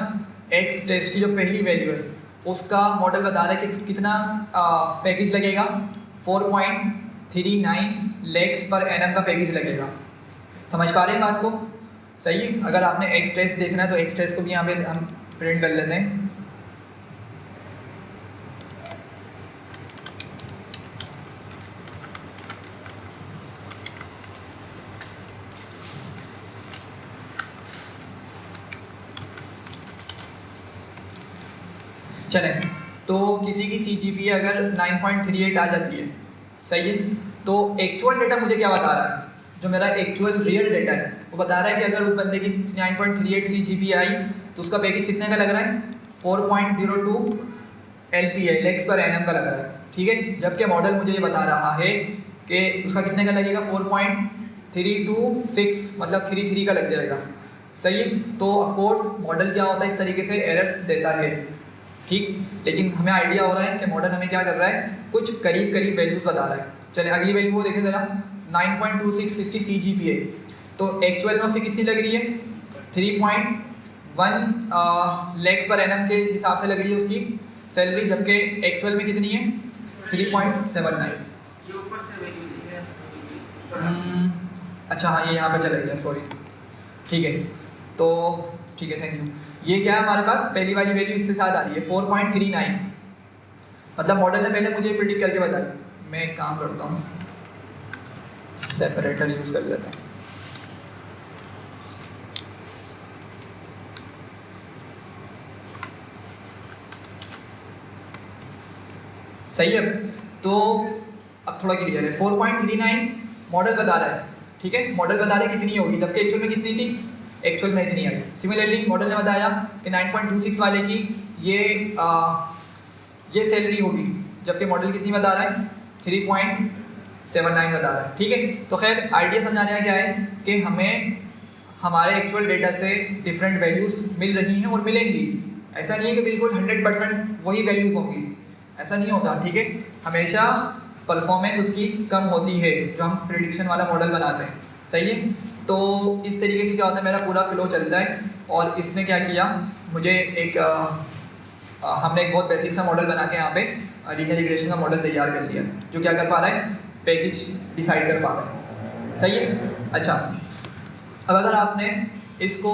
एक्स टेस्ट की जो पहली वैल्यू है उसका मॉडल बता रहा है कि कितना पैकेज लगेगा, 4.39 lakhs पर एनम का पैकेज लगेगा। समझ पा रहे हैं बात को। सही है। अगर आपने एक्स टेस्ट देखना है तो एक्स टेस्ट को भी यहाँ पे हम प्रिंट कर लेते हैं। चलें, तो किसी की CGPA अगर 9.38 आ जाती है, सही है, तो एक्चुअल डेटा मुझे क्या बता रहा है, जो मेरा एक्चुअल रियल डेटा है वो बता रहा है कि अगर उस बंदे की 9.38 CGPA आई तो उसका पैकेज कितने का लग रहा है, 4.02 LPA लेक्स पर एनम का लग रहा है, ठीक है। जबकि मॉडल मुझे ये बता रहा है कि उसका कितने का लगेगा, 4.326 मतलब 33 का लग जाएगा, सही है। तो ऑफ कोर्स मॉडल क्या होता है, इस तरीके से एरर्स देता है, ठीक। लेकिन हमें आइडिया हो रहा है कि मॉडल हमें क्या कर रहा है, कुछ करीब करीब वैल्यूज़ बता रहा है। चलिए अगली वैल्यू वो देखें ज़रा, 9.26 इसकी CGPA, तो एक्चुअल में उससे कितनी लग रही है, 3.1 लेक्स पर एनम के हिसाब से लग रही है उसकी सैलरी, जबकि एक्चुअल में कितनी है, 3.79। अच्छा हाँ, ये यहाँ पे चला गया, सॉरी, ठीक है। तो ठीक है, थैंक यू। ये क्या है हमारे पास, पहली वाली वैल्यू इससे साथ आ रही है 4.39, मतलब मॉडल ने पहले मुझे प्रिडिक्ट करके बताई। मैं एक काम करता हूँ, सेपरेटर यूज़ कर लेते हैं। सही है, तो अब थोड़ा क्लियर है। 4.39 मॉडल बता रहा है, ठीक है, मॉडल बता रहा है कितनी होगी, जबकि एक्चुअल में कितनी थी, एक्चुअल में इतनी आई। सिमिलरली मॉडल ने बताया कि 9.26 वाले की ये सैलरी होगी, जबकि मॉडल कितनी बता रहा है, 3.79 बता रहा है, ठीक है। तो खैर आइडिया समझाने का क्या है कि हमें हमारे एक्चुअल डेटा से डिफरेंट वैल्यूज़ मिल रही हैं और मिलेंगी। ऐसा नहीं है कि बिल्कुल 100% वही वैल्यूज़ होंगी, ऐसा नहीं होता, ठीक है। हमेशा परफॉर्मेंस उसकी कम होती है जो हम प्रिडिक्शन वाला मॉडल बनाते हैं, सही है। तो इस तरीके से क्या होता है, मेरा पूरा फ्लो चलता है। और इसने क्या किया, मुझे एक हमने एक बहुत बेसिक सा मॉडल बना के यहाँ पे लीनियर रिग्रेशन का मॉडल तैयार कर लिया, जो क्या कर पा रहा है, पैकेज डिसाइड कर पा रहा है, सही है। अच्छा, अब अगर आपने इसको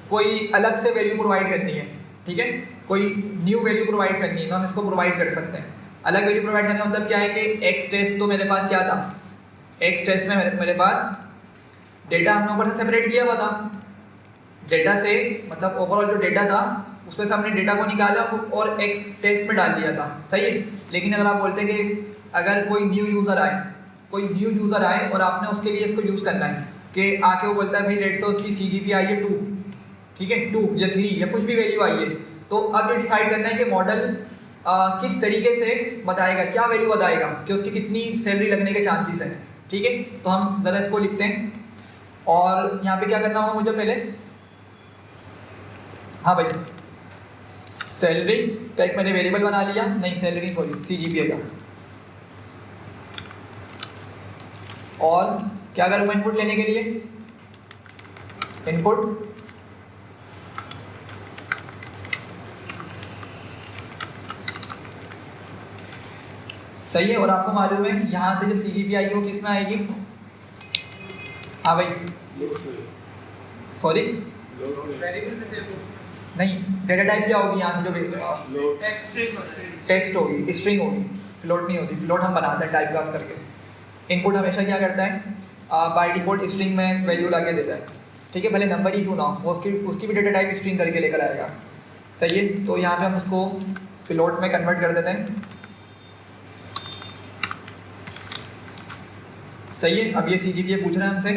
कोई अलग से वैल्यू प्रोवाइड करनी है, ठीक है, कोई न्यू वैल्यू प्रोवाइड करनी है, तो हम इसको प्रोवाइड कर सकते हैं। अलग वैल्यू प्रोवाइड करने का मतलब क्या है कि एक्स टेस्ट तो मेरे पास क्या था, एक्स टेस्ट में मेरे पास डेटा हमने ऊपर से सेपरेट किया हुआ था, डेटा से मतलब ओवरऑल जो डेटा था उसमें से हमने डेटा को निकाला और एक्स टेस्ट में डाल दिया था, सही है। लेकिन अगर आप बोलते हैं कि अगर कोई न्यू यूज़र आए और आपने उसके लिए इसको यूज़ करना है कि आके वो बोलता है भाई लेट्स से उसकी CGPA आई है 2, ठीक है, 2 या 3 या कुछ भी वैल्यू आई है, तो अब ये डिसाइड करना है कि मॉडल किस तरीके से बताएगा, क्या वैल्यू बताएगा कि उसकी कितनी सैलरी लगने के चांसेस हैं, ठीक है। तो हम ज़रा इसको लिखते हैं और यहाँ पे क्या करना होगा मुझे पहले, हाँ भाई, सैलरी का एक मैंने वेरिएबल बना लिया, नहीं सैलरी सॉरी CGPA का, और क्या करूँगा इनपुट लेने के लिए, इनपुट सही है। और आपको मालूम है यहाँ से जो CGPA आएगी वो किस में आएगी, हाँ भाई, सॉरी नहीं, डेटा टाइप क्या होगी यहाँ से, जो टेक्स्ट होगी, स्ट्रिंग होगी, फ्लोट नहीं होती, फ्लोट हम बनाते हैं टाइप कास्ट करके। इनपुट हमेशा क्या करता है, बाय डिफ़ॉल्ट स्ट्रिंग में वैल्यू ला के देता है, ठीक है, भले नंबर ही क्यों ना हो, उसकी भी डेटा टाइप स्ट्रिंग करके लेकर आएगा, सही है। तो यहाँ पे हम उसको फ्लोट में कन्वर्ट कर देते हैं, सही है। अब ये CGPA पूछ रहा है हमसे,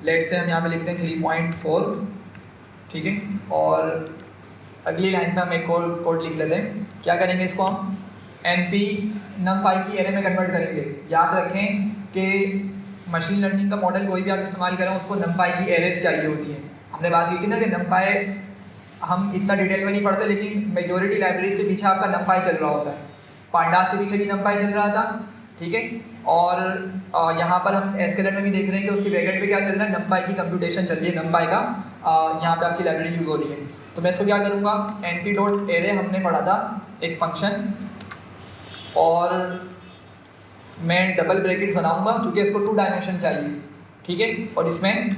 लेट से हम यहाँ पे लिखते हैं 3.4, ठीक है। और अगली लाइन पे हम एक और कोड लिख लेते हैं, क्या करेंगे, इसको हम NP numpy की एरे में कन्वर्ट करेंगे। याद रखें कि मशीन लर्निंग का मॉडल कोई भी आप इस्तेमाल करें उसको numpy की एरेज चाहिए होती हैं। हमने बात की थी ना कि numpy हम इतना डिटेल में नहीं पढ़ते, लेकिन मेजोरिटी लाइब्रेरीज के पीछे आपका numpy चल रहा होता है, पांडास के पीछे भी numpy चल रहा था, ठीक है। और यहाँ पर हम एस्केलेटर में भी देख रहे हैं कि उसकी बैकएंड पे क्या चल रहा है, numpy की कंप्यूटेशन चल रही है, numpy का यहाँ पे आपकी लाइब्रेरी यूज़ हो रही है। तो मैं इसको क्या करूँगा, np.array हमने पढ़ा था एक फंक्शन, और मैं डबल ब्रैकेट्स बनाऊँगा क्योंकि इसको 2 डायमेंशन चाहिए, ठीक है। और इसमें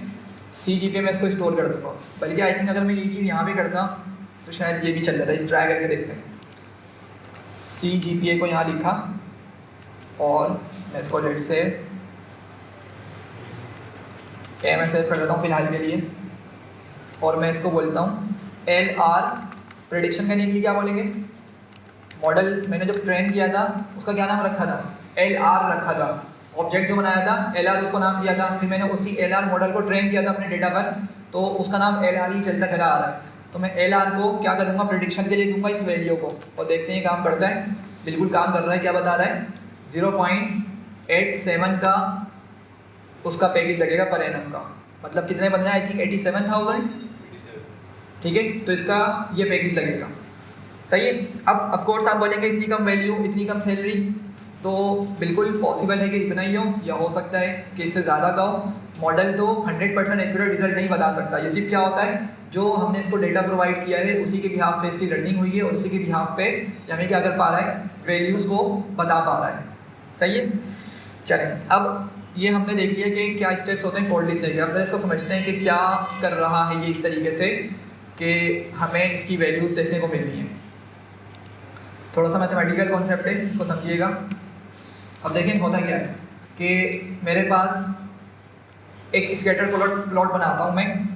CGPA मैं इसको स्टोर कर दूँगा। बल्कि आई थिंक अगर मैं ये चीज़ यहाँ पे करता तो शायद ये भी चल जाता है। ट्राई करके देखते हैं। CGPA को यहाँ लिखा और मैं इसको लेट से मैं सेव कर देता हूँ फ़िलहाल के लिए, और मैं इसको बोलता हूँ LR। प्रेडिक्शन करने के लिए क्या बोलेंगे, मॉडल मैंने जब ट्रेन किया था उसका क्या नाम रखा था, LR रखा था। ऑब्जेक्ट जो बनाया था LR उसको नाम दिया था, फिर मैंने उसी LR मॉडल को ट्रेन किया था अपने डेटा पर, तो उसका नाम LR ही चलता चला आ रहा है। तो मैं LR को क्या करूँगा, प्रेडिक्शन के लिए दूंगा इस वैल्यू को, और देखते हैं काम करता है। बिल्कुल काम कर रहा है। क्या बता रहा है, 0.87 का उसका पैकेज लगेगा पर एनम का। मतलब कितने बन रहा है, आई थिंक 87,000। ठीक है, तो इसका ये पैकेज लगेगा। सही है। अब ऑफ कोर्स आप बोलेंगे इतनी कम वैल्यू, इतनी कम सैलरी, तो बिल्कुल पॉसिबल है कि इतना ही हो, या हो सकता है कि इससे ज़्यादा का हो। मॉडल तो 100% एक्यूरेट रिजल्ट नहीं बता सकता। ये सिर्फ क्या होता है, जो हमने इसको डेटा प्रोवाइड किया है उसी के बिहाफ पे इसकी लर्निंग हुई है, और उसी के बिहाफ पे हमें क्या कर पा रहा है, वैल्यूज़ को बता पा रहा है। सही है। चलें, अब ये हमने देख लिया कि क्या स्टेप्स होते हैं कोड लिखने के। अब इसको समझते हैं कि क्या कर रहा है ये इस तरीके से कि हमें इसकी वैल्यूज़ देखने को मिल रही हैं। थोड़ा सा मैथमेटिकल कॉन्सेप्ट है, इसको समझिएगा। अब देखें होता क्या है कि मेरे पास एक स्कैटर प्लॉट बनाता हूँ मैं।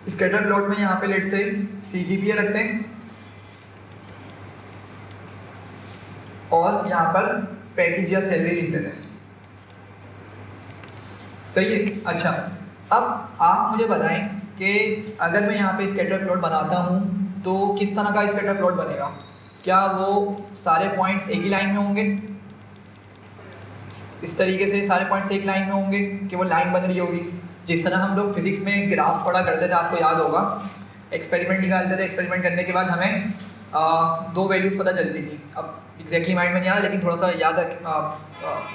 स्कैटर प्लॉट में यहाँ पे लेट से CGPA रखते हैं और यहाँ पर पैकेज या सैलरी लिख देते हैं। सही है। अच्छा, अब आप मुझे बताएं कि अगर मैं यहाँ पे स्कैटर प्लॉट बनाता हूँ तो किस तरह का स्कैटर प्लॉट बनेगा। क्या वो सारे पॉइंट्स एक ही लाइन में होंगे, इस तरीके से सारे पॉइंट्स एक लाइन में होंगे कि वो लाइन बन रही होगी, जिस तरह हम लोग फिजिक्स में ग्राफ पढ़ा करते थे, आपको याद होगा। एक्सपेरिमेंट निकालते थे, एक्सपेरिमेंट करने के बाद हमें दो वैल्यूज़ पता चलती थी। अब एग्जैक्टली माइंड में नहीं आ रहा, लेकिन थोड़ा सा याद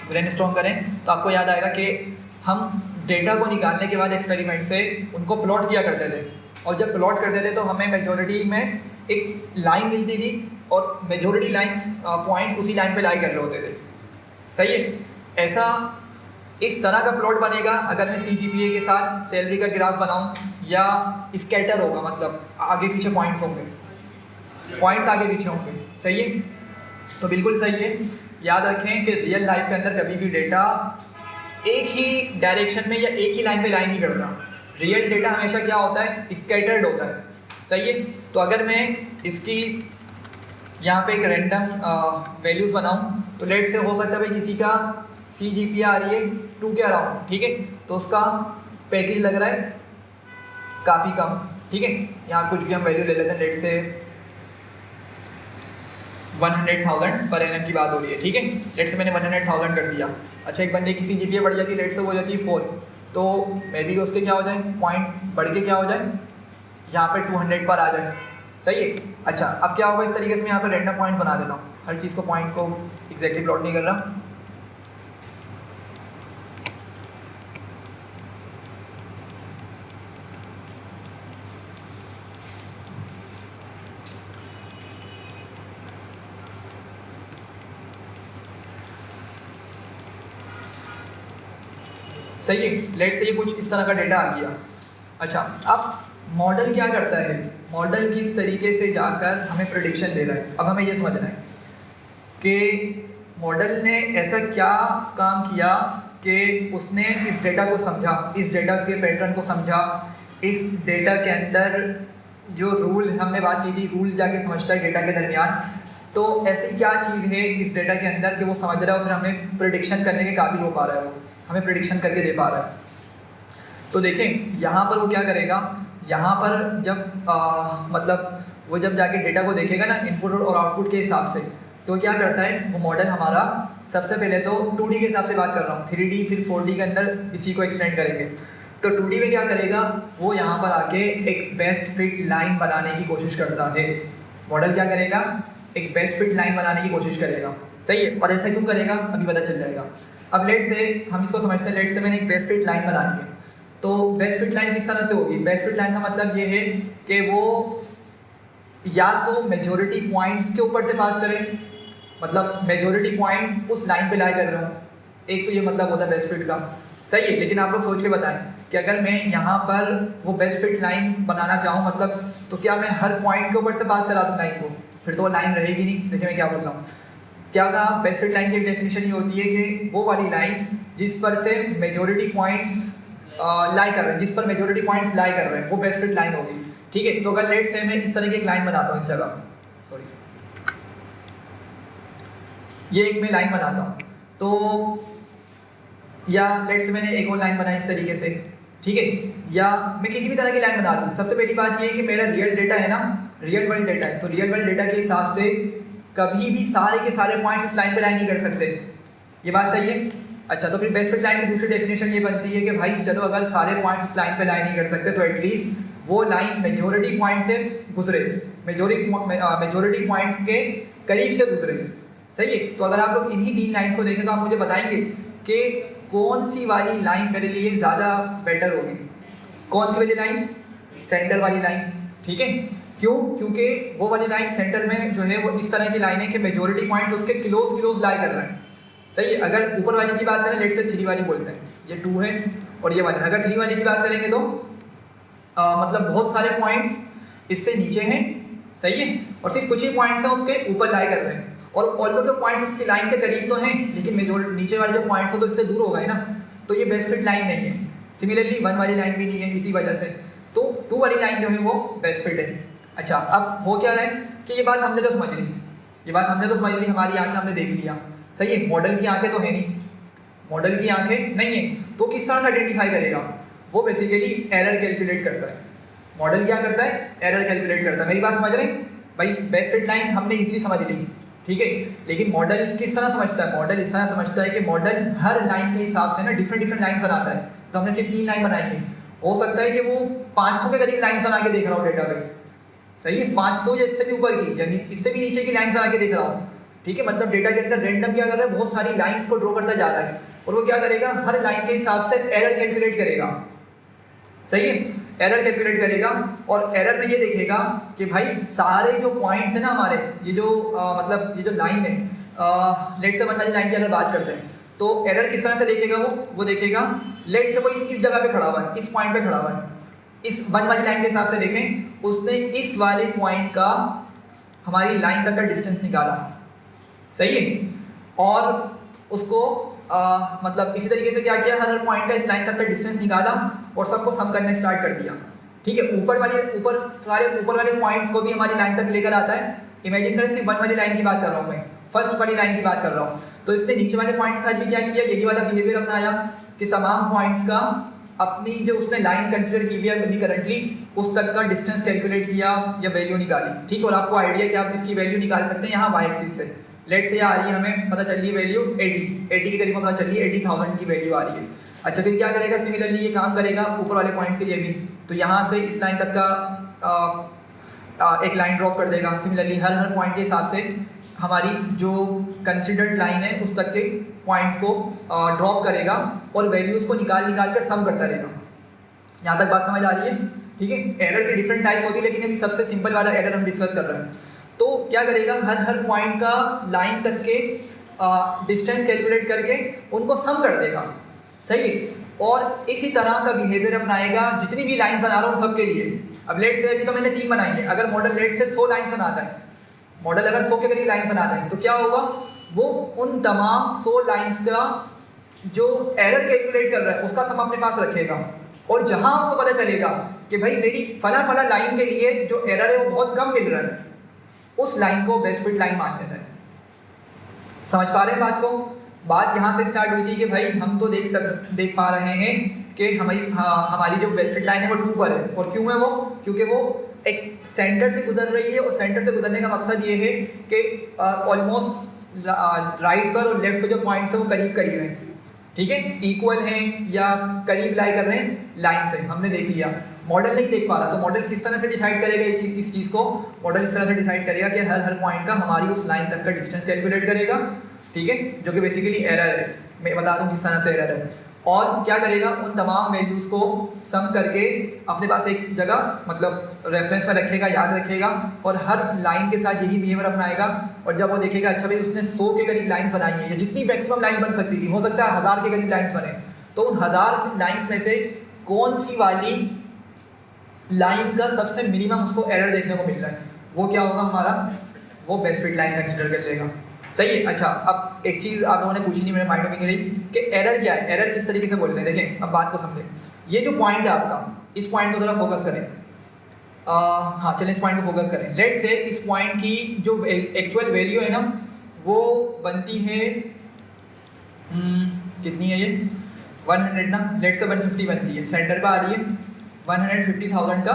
ब्रेनस्टॉर्म करें तो आपको याद आएगा कि हम डेटा को निकालने के बाद एक्सपेरिमेंट से उनको प्लॉट किया करते थे, और जब प्लॉट करते थे तो हमें मेजॉरिटी में एक लाइन मिलती थी, और मेजॉरिटी लाइंस पॉइंट्स उसी लाइन पे लाई कर रहे होते थे। सही है। ऐसा इस तरह का प्लॉट बनेगा अगर मैं CGPA के साथ सैलरी का ग्राफ बनाऊं, या स्कैटर होगा, मतलब आगे पीछे पॉइंट्स होंगे, पॉइंट्स आगे पीछे होंगे। सही है। तो बिल्कुल सही है। याद रखें कि रियल लाइफ के अंदर कभी भी डेटा एक ही डायरेक्शन में या एक ही लाइन पे लाइन नहीं करता। रियल डेटा हमेशा क्या होता है, स्कैटर्ड होता है। सही है। तो अगर मैं इसकी यहाँ पे एक रैंडम वैल्यूज़ बनाऊँ तो लेट से हो सकता है भाई किसी का CGPA आ रही है 2 के अराउंड। ठीक है, तो उसका पैकेज लग रहा है काफ़ी कम। ठीक है, यहाँ कुछ भी हम वैल्यू ले लेते हैं, लेट से 100,000 पर एनम की बात हो रही है। ठीक है, लेट से मैंने 100,000 कर दिया। अच्छा, एक बंदे की CGPA बढ़ जाती है, लेट से वो हो जाती है 4, तो मे बी उसके क्या हो जाए, पॉइंट बढ़ के क्या हो जाए, यहाँ पे 200 पर आ जाए। सही है। अच्छा, अब क्या होगा, इस तरीके से मैं यहाँ पे रैंडम पॉइंट्स बना देता हूँ, हर चीज़ को पॉइंट को एग्जैक्टली प्लॉट नहीं कर रहा। सही है। लेट से ये कुछ इस तरह का डेटा आ गया। अच्छा, अब मॉडल क्या करता है, मॉडल किस तरीके से जाकर हमें प्रेडिक्शन दे रहा है। अब हमें ये समझना है कि मॉडल ने ऐसा क्या काम किया कि उसने इस डेटा को समझा, इस डेटा के पैटर्न को समझा, इस डेटा के अंदर जो रूल हमने बात की थी, रूल जाके समझता है डेटा के दरमियान। तो ऐसी क्या चीज़ है इस डेटा के अंदर कि वो समझ रहा है और फिर हमें प्रेडिक्शन करने के काबिल हो पा रहा है, वो हमें प्रेडिक्शन करके दे पा रहा है। तो देखें यहाँ पर वो क्या करेगा, यहाँ पर जब मतलब वो जब जाके डेटा को देखेगा ना इनपुट और आउटपुट के हिसाब से, तो क्या करता है वो मॉडल हमारा, सबसे पहले तो 2D के हिसाब से बात कर रहा हूँ, 3D फिर 4D के अंदर इसी को एक्सटेंड करेंगे। तो 2D में क्या करेगा, वो यहाँ पर आके एक बेस्ट फिट लाइन बनाने की कोशिश करता है। मॉडल क्या करेगा, एक बेस्ट फिट लाइन बनाने की कोशिश करेगा। सही है। और ऐसा क्यों करेगा अभी पता चल जाएगा। अब लेट से हम इसको समझते हैं, लेट से मैंने एक बेस्ट फिट लाइन बनानी है, तो बेस्ट फिट लाइन किस तरह से होगी। बेस्ट फिट लाइन का मतलब ये है कि वो या तो मेजॉरिटी पॉइंट्स के ऊपर से पास करें, मतलब मेजॉरिटी पॉइंट्स उस लाइन पे लाई कर रहा हूँ, एक तो ये मतलब होता है बेस्ट फिट का। सही है, लेकिन आप लोग सोच के बताएं कि अगर मैं यहाँ पर वो बेस्ट फिट लाइन बनाना चाहूँ मतलब, तो क्या मैं हर पॉइंट के ऊपर से पास करा दूँ लाइन को? फिर तो वो लाइन रहेगी नहीं। देखिए मैं क्या बोल रहा हूँ, क्या कहा, बेस्ट फिट लाइन की एक डेफिनेशन ये होती है कि वो वाली लाइन जिस पर से मेजोरिटी पॉइंट्स लाई कर रहे हैं, जिस पर मेजोरिटी पॉइंट्स लाई कर रहे हैं, वो बेस्ट फिट लाइन होगी। ठीक है, तो अगर लेट से मैं इस तरह की एक लाइन बनाता हूँ इस जगह, सॉरी ये एक मैं लाइन बनाता हूँ, तो या लेट से मैंने एक और लाइन बनाई इस तरीके से, ठीक है, या मैं किसी भी तरह की लाइन बना लूँ। सबसे पहली बात ये है कि मेरा रियल डेटा है ना, रियल वर्ल्ड डेटा है, तो रियल वर्ल्ड डेटा के हिसाब से कभी भी सारे के सारे पॉइंट्स इस लाइन पे लाइन नहीं कर सकते। ये बात सही है? अच्छा, तो फिर बेस्ट फिट लाइन की दूसरी डेफिनेशन ये बनती है कि भाई चलो अगर सारे पॉइंट्स उस लाइन पे लाइन नहीं कर सकते तो एटलीस्ट वो लाइन मेजोरिटी पॉइंट से गुजरे, मेजोरिटी पॉइंट्स के करीब से गुजरे। सही है, तो अगर आप लोग इन्हीं 3 लाइन्स को देखें तो आप मुझे बताएंगे कि कौन सी वाली लाइन मेरे लिए ज़्यादा बेटर होगी। कौन सी वाली लाइन? सेंटर वाली लाइन। ठीक है, क्यों? क्योंकि वो वाली लाइन सेंटर में जो है वो इस तरह की लाइन है कि मेजोरिटी पॉइंट्स उसके क्लोज लाई कर रहे हैं। सही है, अगर ऊपर वाली की बात करें, लेट से 3 वाली बोलते हैं, ये 2 है और ये 1 है। अगर 3 वाली की बात करेंगे तो मतलब बहुत सारे पॉइंट्स इससे नीचे हैं, सही है, और सिर्फ कुछ ही पॉइंट्स हैं उसके ऊपर लाई कर रहे हैं। और ऑल्दो के पॉइंट्स उसकी लाइन के करीब तो हैं, लेकिन मेजोरिटी नीचे वाले जो पॉइंट्स हो तो इससे दूर हो गए ना, तो ये बेस्ट फिट लाइन नहीं है। सिमिलरली 1 वाली लाइन भी नहीं है इसी वजह से, तो 2 वाली लाइन जो है वो बेस्ट फिट है। अच्छा, अब हो क्या रहा है कि ये बात हमने तो समझ ली, ये बात हमने तो समझ ली, हमारी आंखें हमने देख लिया, सही है। मॉडल की आंखें तो है नहीं, मॉडल की आंखें नहीं है, तो किस तरह से आइडेंटिफाई करेगा? वो बेसिकली एरर कैलकुलेट करता है। मॉडल क्या करता है? एरर कैलकुलेट करता है। मेरी बात समझ रहे हैं भाई? बेस्ट फिट लाइन हमने इजीली समझ ली, ठीक है, लेकिन मॉडल किस तरह समझता है? मॉडल इस तरह समझता है कि मॉडल हर लाइन के हिसाब से ना डिफरेंट लाइन्स बनाता है। तो हमने सिर्फ 3 लाइन बनाई है, हो सकता है कि वो 500 के करीब लाइन्स बना के देख रहा हो डेटा पे, सही है, 500 या इससे भी ऊपर की, यानी इससे भी नीचे की लाइन्स बना के देख रहा हो। ठीक है, मतलब डेटा के अंदर रैंडम क्या कर रहा है, बहुत सारी लाइन्स को ड्रॉ करता जा रहा है, और वो क्या करेगा, हर लाइन के हिसाब से एरर कैलकुलेट करेगा। सही है, एरर कैलकुलेट करेगा, और एरर में ये देखेगा कि भाई सारे जो पॉइंट्स है ना हमारे, ये जो मतलब ये जो लाइन है, लेट से 1 वाली लाइन की अगर बात करते हैं, तो एरर किस तरह से देखेगा? वो देखेगा, लेट से वो इस जगह पे खड़ा हुआ है, इस पॉइंट पे खड़ा हुआ है, इस 1 वाली लाइन के हिसाब से देखें, उसने इस वाले पॉइंट का हमारी लाइन तक का डिस्टेंस निकाला, सही है, और उसको मतलब इसी तरीके से क्या किया, हर पॉइंट का इस लाइन तक का डिस्टेंस निकाला और सबको सम करने स्टार्ट कर दिया। ठीक है, ऊपर सारे ऊपर वाले पॉइंट्स को भी हमारी लाइन तक लेकर आता है। इमेजिन करें सिर्फ 1 वाली लाइन की बात कर रहा हूँ मैं, फर्स्ट वाली लाइन की बात कर रहा हूँ, तो इसने नीचे वाले पॉइंट के साथ भी क्या किया, यही वाला बिहेवियर अपनाया कि तमाम पॉइंट्स का अपनी जो उसने लाइन कंसिडर की हुई है अभी करंटली, उस तक का डिस्टेंस कैलकुलेट किया या वैल्यू निकाली। ठीक, और आपको आइडिया कि आप इसकी वैल्यू निकाल सकते हैं यहाँ वाई एक्सिस से। लेट से आ रही है, हमें पता चल रही है वैल्यू 80 के करीब पता चल रही है, 80,000 की वैल्यू आ रही है। अच्छा, फिर क्या करेगा, सिमिलरली ये काम करेगा ऊपर वाले पॉइंट्स के लिए भी, तो यहाँ से इस लाइन तक का एक लाइन ड्रॉप कर देगा। सिमिलरली हर पॉइंट के हिसाब से हमारी जो कंसिडर्ड लाइन है उस तक के पॉइंट्स को ड्रॉप करेगा और वैल्यूज़ को निकाल कर सम करता रहेगा। यहाँ तक बात समझ आ रही है? ठीक है, एरर के डिफरेंट टाइप्स होती है, लेकिन अभी सबसे सिंपल वाला एरर हम डिस्कस कर रहे हैं। तो क्या करेगा, हर पॉइंट का लाइन तक के डिस्टेंस कैलकुलेट करके उनको सम कर देगा, सही है, और इसी तरह का बिहेवियर अपनाएगा जितनी भी लाइन्स बना रहा हूँ सबके लिए। अब लेट से अभी तो मैंने 3 बनाई है, अगर मॉडल लेट से 100 लाइन्स बनाता है, मॉडल अगर 100 के करीब लाइन्स बनाता है, तो क्या होगा, वो उन तमाम 100 लाइन्स का जो एरर कैलकुलेट कर रहा है उसका सम अपने पास रखेगा, और जहाँ उसको पता चलेगा कि भाई मेरी फला लाइन के लिए जो एरर है वो बहुत कम मिल रहा है, उस लाइन को बेस्ट फिट लाइन मान लेता है। समझ पा रहे हैं बात को? बात यहाँ से स्टार्ट हुई थी कि भाई हम तो देख पा रहे हैं कि हमारी जो बेस्ट फिट लाइन है वो 2 पर है, और क्यों है वो? क्योंकि वो एक सेंटर से गुजर रही है, और सेंटर से गुजरने का मकसद ये है कि ऑलमोस्ट राइट पर और लेफ्ट पर जो पॉइंट्स है वो करीब हैं, ठीक है, इक्वल हैं या करीब लाई कर रहे हैं लाइन से, हमने देख लिया। मॉडल नहीं देख पा रहा, तो मॉडल किस तरह से डिसाइड करेगा इस चीज़ को? मॉडल इस तरह से डिसाइड करेगा कि हर पॉइंट का हमारी उस लाइन तक का डिस्टेंस कैलकुलेट करेगा, ठीक है, जो कि बेसिकली एरर है। मैं बता दूं किस तरह से एरर है, और क्या करेगा, उन तमाम वैल्यूज़ को सम करके अपने पास एक जगह मतलब रेफरेंस में रखेगा, याद रखेगा, और हर लाइन के साथ यही बिहेवियर अपनाएगा। और जब वो देखेगा अच्छा भाई उसने 100 के करीब लाइन्स बनाई है, या जितनी मैक्सिमम लाइन बन सकती थी, हो सकता है 1000 के करीब लाइन्स बने, तो उन 1000 लाइंस में से कौन सी वाली लाइन का सबसे मिनिमम उसको एरर देखने को मिल रहा है, वो क्या होगा हमारा, वो बेस्ट फिट लाइन कंसिडर कर लेगा। सही है। अच्छा, अब एक चीज़ आप लोगों ने पूछी नहीं, मेरे माइंड में नहीं रही कि एरर क्या है, एरर किस तरीके से बोल रहे हैं। देखें, अब बात को समझें। ये जो पॉइंट है आपका, इस पॉइंट को ज़रा फोकस करें। हाँ चलें, इस पॉइंट को फोकस करें। लेट से इस पॉइंट की जो एक्चुअल वैल्यू है ना, वो बनती है कितनी है ये, 100 ना, लेट से 150 बनती है, सेंटर पे आ रही है, 150,000 का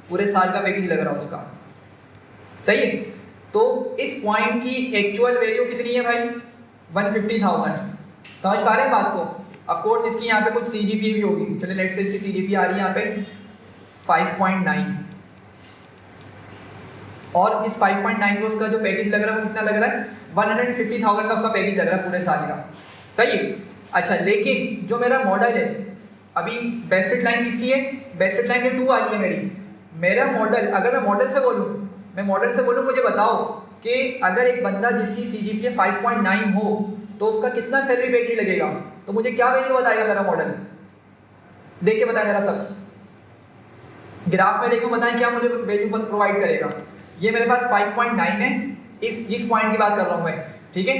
पूरे साल का पैकेज लग रहा है उसका। सही है। तो इस पॉइंट की एक्चुअल वैल्यू कितनी है भाई, 150,000। समझ पा रहे हैं बात को। ऑफ कोर्स इसकी यहाँ पे कुछ CGPA भी होगी। चलिए लेट से इसकी CGPA आ रही है यहाँ पे 5.9, और इस 5.9 पे उसका जो पैकेज लग रहा है वो कितना लग रहा है, 150,000 का उसका पैकेज लग रहा है पूरे साल का। सही है। अच्छा, लेकिन जो मेरा मॉडल है अभी, बेस्ट फिट लाइन किसकी है, बेस्ट फिट लाइन 2 वाली है मेरी। मेरा मॉडल, अगर मैं मॉडल से बोलूँ, मुझे बताओ कि अगर एक बंदा जिसकी CGPA 5.9 हो तो उसका कितना सैलरी पैकेज लगेगा, तो मुझे क्या वैल्यू बताएगा मेरा मॉडल, देख के बताएं जरा सब, ग्राफ में देखो, बताएं क्या मुझे वैल्यू प्रोवाइड करेगा। ये मेरे पास 5.9 है, इस पॉइंट की बात कर रहा हूँ मैं, ठीक है।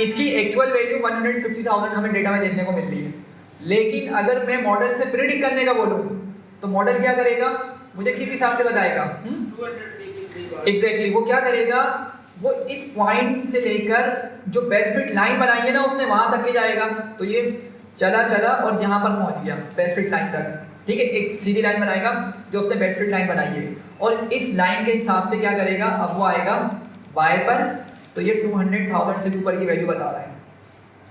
इसकी एक्चुअल वैल्यू 150,000 हमें डेटा में देखने को मिल रही है। लेकिन अगर मैं मॉडल से प्रिडिक्ट करने का बोलूँ तो मॉडल क्या करेगा, मुझे किस हिसाब से बताएगा, एग्जैक्टली वो क्या करेगा, वो इस पॉइंट से लेकर जो बेस्ट फिट लाइन बनाई है ना उसने, वहां तक के जाएगा। तो ये चला और यहाँ पर पहुंच गया बेस्ट फिट लाइन तक, ठीक है। एक सीधी लाइन बनाएगा जो उसने बेस्ट फिट लाइन बनाई है, और इस लाइन के हिसाब से क्या करेगा, अब वो आएगा y पर, तो ये 200,000 से ऊपर की वैल्यू बता रहा है,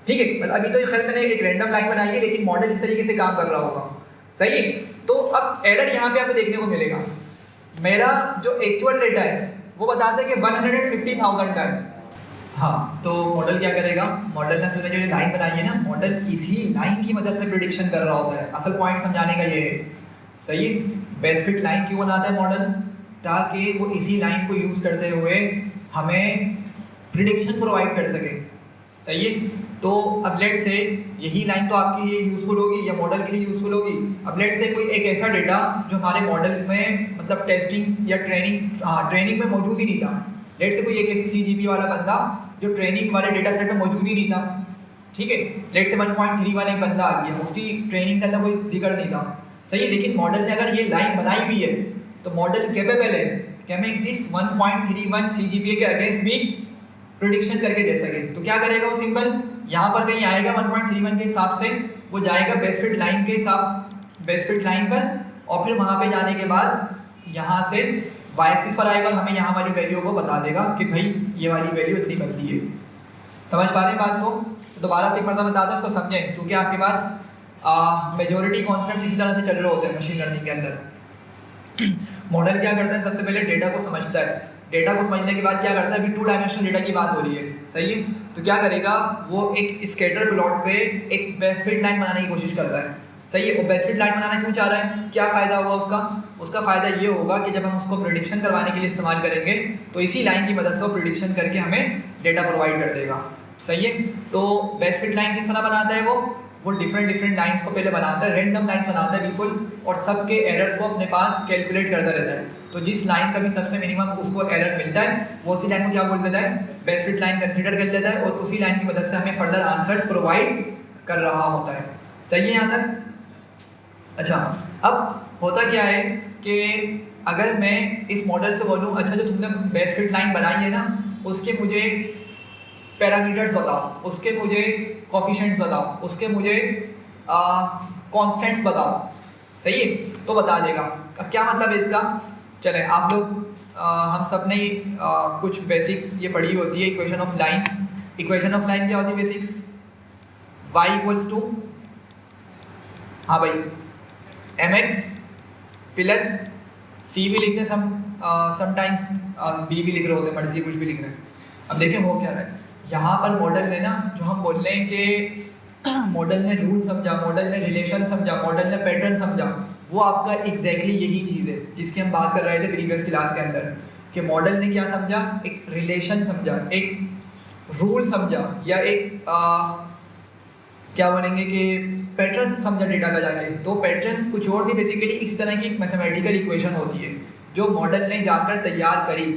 ठीक है। मतलब अभी तो खैर मैंने एक रैंडम लाइन बनाई है, लेकिन मॉडल इस तरीके से काम कर रहा होगा। सही है। तो अब एरर यहाँ पे आपको देखने को मिलेगा, मेरा जो एक्चुअल डेटा है वो बताता है कि 150,000 का है। हाँ, तो मॉडल क्या करेगा, मॉडल ने असल में जो लाइन बनाई है ना, मॉडल इसी लाइन की मदद से प्रिडिक्शन कर रहा होता है। असल पॉइंट समझाने का ये है। सही है। बेस्ट फिट लाइन क्यों बनाता है मॉडल, ताकि वो इसी लाइन को यूज़ करते हुए हमें प्रिडिक्शन प्रोवाइड कर सके। सही है। तो अब लेट से यही लाइन तो आपके लिए यूज़फुल होगी या मॉडल के लिए यूज़फुल होगी। अब लेट से कोई एक ऐसा डेटा जो हमारे मॉडल में मतलब टेस्टिंग या ट्रेनिंग में मौजूद ही नहीं था। लेट से कोई एक ऐसी CGPA वाला बंदा जो ट्रेनिंग वाले डेटा सेट में मौजूद ही नहीं था, ठीक है। लेट से 1.31 एक बंदा आ गया, उसकी ट्रेनिंग का कोई जिक्र नहीं था। सही है। लेकिन मॉडल ने अगर ये लाइन बनाई हुई है तो मॉडल कैपेबल है कि हमें इस 1.31 CGPA के अगेंस्ट भी प्रिडिक्शन करके दे सके। तो क्या करेगा वो, सिंपल यहाँ पर कहीं आएगा 1.31 के हिसाब से, वो जाएगा बेस्ट फिट लाइन के हिसाब, बेस्ट फिट लाइन पर, और फिर वहाँ पे जाने के बाद यहाँ से y एक्सिस पर आएगा और हमें यहाँ वाली वैल्यू को बता देगा कि भाई ये वाली वैल्यू इतनी बनती है। समझ पा रहे हैं बात को। तो दोबारा से एक मरतबा बता दो, इसको समझें, क्योंकि आपके पास मेजोरिटी कॉन्सेप्ट इसी तरह से चल रहे होते हैं मशीन लर्निंग के अंदर। मॉडल क्या करता है, सबसे पहले डेटा को समझता है, डेटा को समझने के बाद क्या करता है, अभी 2 डायमेंशनल डेटा की बात हो रही है। सही है। तो क्या करेगा, वो एक स्कैटर प्लॉट पे एक बेस्ट फिट लाइन बनाने की कोशिश करता है। सही है। वो बेस्ट फिट लाइन बनाना क्यों चाह रहा है, क्या फ़ायदा होगा उसका, उसका फ़ायदा ये होगा कि जब हम उसको प्रिडिक्शन करवाने के लिए इस्तेमाल करेंगे तो इसी लाइन की मदद से वो प्रिडिक्शन करके हमें डेटा प्रोवाइड कर देगा। सही है। तो बेस्ट फिट लाइन किस तरह बनाता है वो डिफरेंट लाइंस को पहले बनाता है, रैंडम लाइंस बनाता है बिल्कुल, और सबके एरर्स को अपने पास कैलकुलेट करता रहता है। तो जिस लाइन का भी सबसे मिनिमम उसको एरर मिलता है वो उसी लाइन को क्या बोल देता है, बेस्ट फिट लाइन कंसीडर कर लेता है, और उसी लाइन की मदद से हमें फर्दर आंसर्स प्रोवाइड कर रहा होता है। सही है यहाँ तक। अच्छा, अब होता क्या है कि अगर मैं इस मॉडल से बोलूँ, अच्छा जो तुमने बेस्ट फिट लाइन बनाई है ना, उसके मुझे पैरामीटर्स बताओ, उसके मुझे कोफिशिएंट्स बताओ, उसके मुझे कांस्टेंट्स बताओ। सही है। तो बता देगा। अब क्या मतलब है इसका, चले आप लोग हम सब ने कुछ बेसिक ये पढ़ी होती है, equation of line. Equation of line क्या होती है बेसिक्स, y इक्वल्स टू, हाँ भाई, mx प्लस c भी लिखते हैं समटाइम्स, b भी लिख रहे होते हैं, मर्जी कुछ भी लिख रहे हैं। अब देखें हो क्या रहा है यहाँ पर, मॉडल ने ना, जो हम बोल रहे हैं कि मॉडल ने रूल समझा, मॉडल ने रिलेशन समझा, मॉडल ने पैटर्न समझा, वो आपका एग्जैक्टली यही चीज़ है जिसकी हम बात कर रहे थे प्रीवियस क्लास के अंदर, कि मॉडल ने क्या समझा, एक रिलेशन समझा, एक रूल समझा, या एक क्या बोलेंगे कि पैटर्न समझा डेटा का जाके, तो पैटर्न कुछ और नहीं, बेसिकली इसी तरह की एक मैथमेटिकल इक्वेशन होती है जो मॉडल ने जाकर तैयार करी।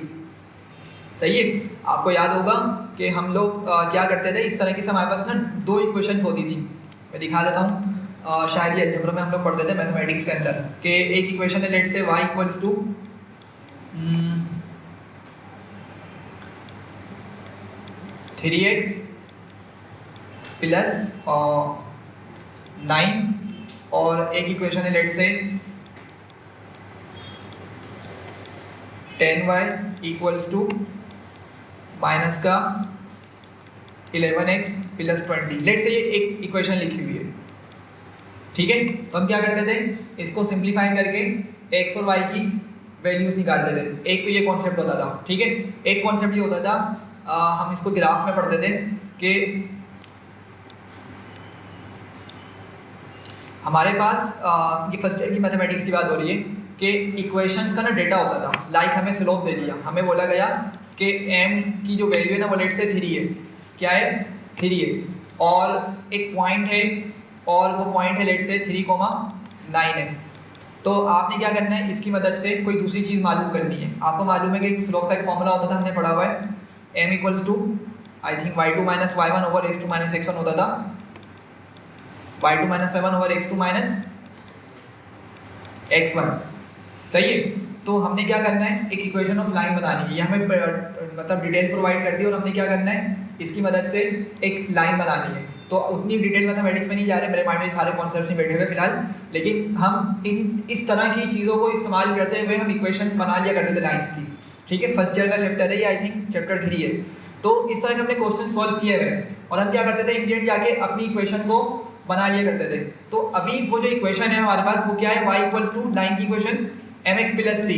सही है, आपको याद होगा कि हम लोग क्या करते थे, इस तरह की हमारे पास ना दो इक्वेशंस होती थी। मैं दिखा देता हूँ, शायद ये अलजेब्रा में हम लोग पढ़ते थे मैथमेटिक्स के अंदर कि एक इक्वेशन है, लेट से y equals to 3x plus 9 और एक इक्वेशन है, लेट से 10y इक्वल्स टू माइनस का 11x प्लस 20। लेट से ये एक इक्वेशन लिखी हुई है, ठीक है। तो हम क्या करते थे, इसको सिंप्लीफाई करके x और y की वैल्यूज निकालते थे। एक तो ये कॉन्सेप्ट होता था, ठीक है। एक कॉन्सेप्ट ये होता था, हम इसको ग्राफ में पढ़ते थे कि हमारे पास ये फर्स्ट ईयर की मैथमेटिक्स की बात हो रही है कि इक्वेशंस का ना डेटा होता था। लाइक हमें स्लोप दे दिया, हमें बोला गया कि m की जो वैल्यू है ना वो लेट से 3 है। क्या है, 3 है, और एक पॉइंट है और वो पॉइंट है लेट से 3,9 है। तो आपने क्या करना है, इसकी मदद से कोई दूसरी चीज़ मालूम करनी है। आपको मालूम है कि स्लोप का एक फॉर्मूला होता था, हमने पढ़ा हुआ है, m equals to I think y2 minus y1 over x2 minus x1 होता था, y2 minus y1 over x2 minus x1। सही है, तो हमने क्या करना है, एक इक्वेशन ऑफ लाइन बनानी है। ये हमें मतलब डिटेल प्रोवाइड कर दी और हमने क्या करना है, इसकी मदद से एक लाइन बनानी है। तो उतनी डिटेल मैथमेटिक्स में नहीं जा रहे, मेरे माइंड में सारे कॉन्सेप्ट्स नहीं बैठे हुए फिलहाल, लेकिन हम इस तरह की चीज़ों को इस्तेमाल करते हुए हम इक्वेशन बना लिया करते थे लाइन्स की, ठीक है। फर्स्ट ईयर का चैप्टर है ये, आई थिंक चैप्टर 3 है। तो इस तरह के हमने क्वेश्चन सॉल्व किए हुए और हम क्या करते थे, इंडियन जाके अपनी इक्वेशन को बना लिया करते थे। तो अभी वो जो इक्वेशन है हमारे पास वो क्या है, y इक्वल्स टू लाइन की इक्वेशन mx प्लस c।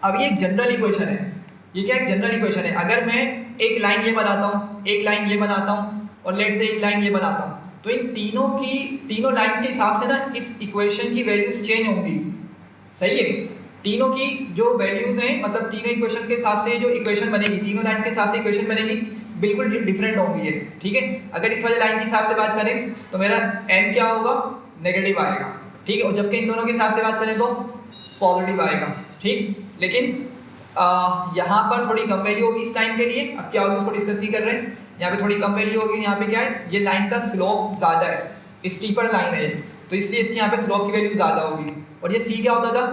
अब ये एक जनरल इक्वेशन है, ये क्या एक जनरल इक्वेशन है। अगर मैं एक लाइन ये बनाता हूँ, एक लाइन ये बनाता हूँ और लेट से एक लाइन ये बनाता हूँ, तो इन तीनों लाइंस के हिसाब से ना इस इक्वेशन की वैल्यूज चेंज होंगी। सही है, तीनों की जो वैल्यूज हैं, मतलब तीनों इक्वेशंस के हिसाब से जो इक्वेशन बनेगी, तीनों लाइंस के हिसाब से इक्वेशन बनेगी, बिल्कुल डिफरेंट होंगी ये, ठीक है। अगर इस वाले लाइन के हिसाब से बात करें तो मेरा m क्या होगा, नेगेटिव आएगा, ठीक है। और जबकि इन दोनों के हिसाब से बात करें तो पॉजिटिव आएगा, ठीक। लेकिन यहाँ पर थोड़ी कम वैल्यू होगी इस लाइन के लिए। अब क्या होगी उसको डिस्कस नहीं कर रहे हैं, यहाँ पे थोड़ी कम वैल्यू होगी। यहाँ पे क्या है, ये लाइन का स्लोप ज़्यादा है, स्टीपर लाइन है, तो इसलिए इसकी यहाँ पे स्लोप की वैल्यू ज़्यादा होगी। और ये c क्या होता था,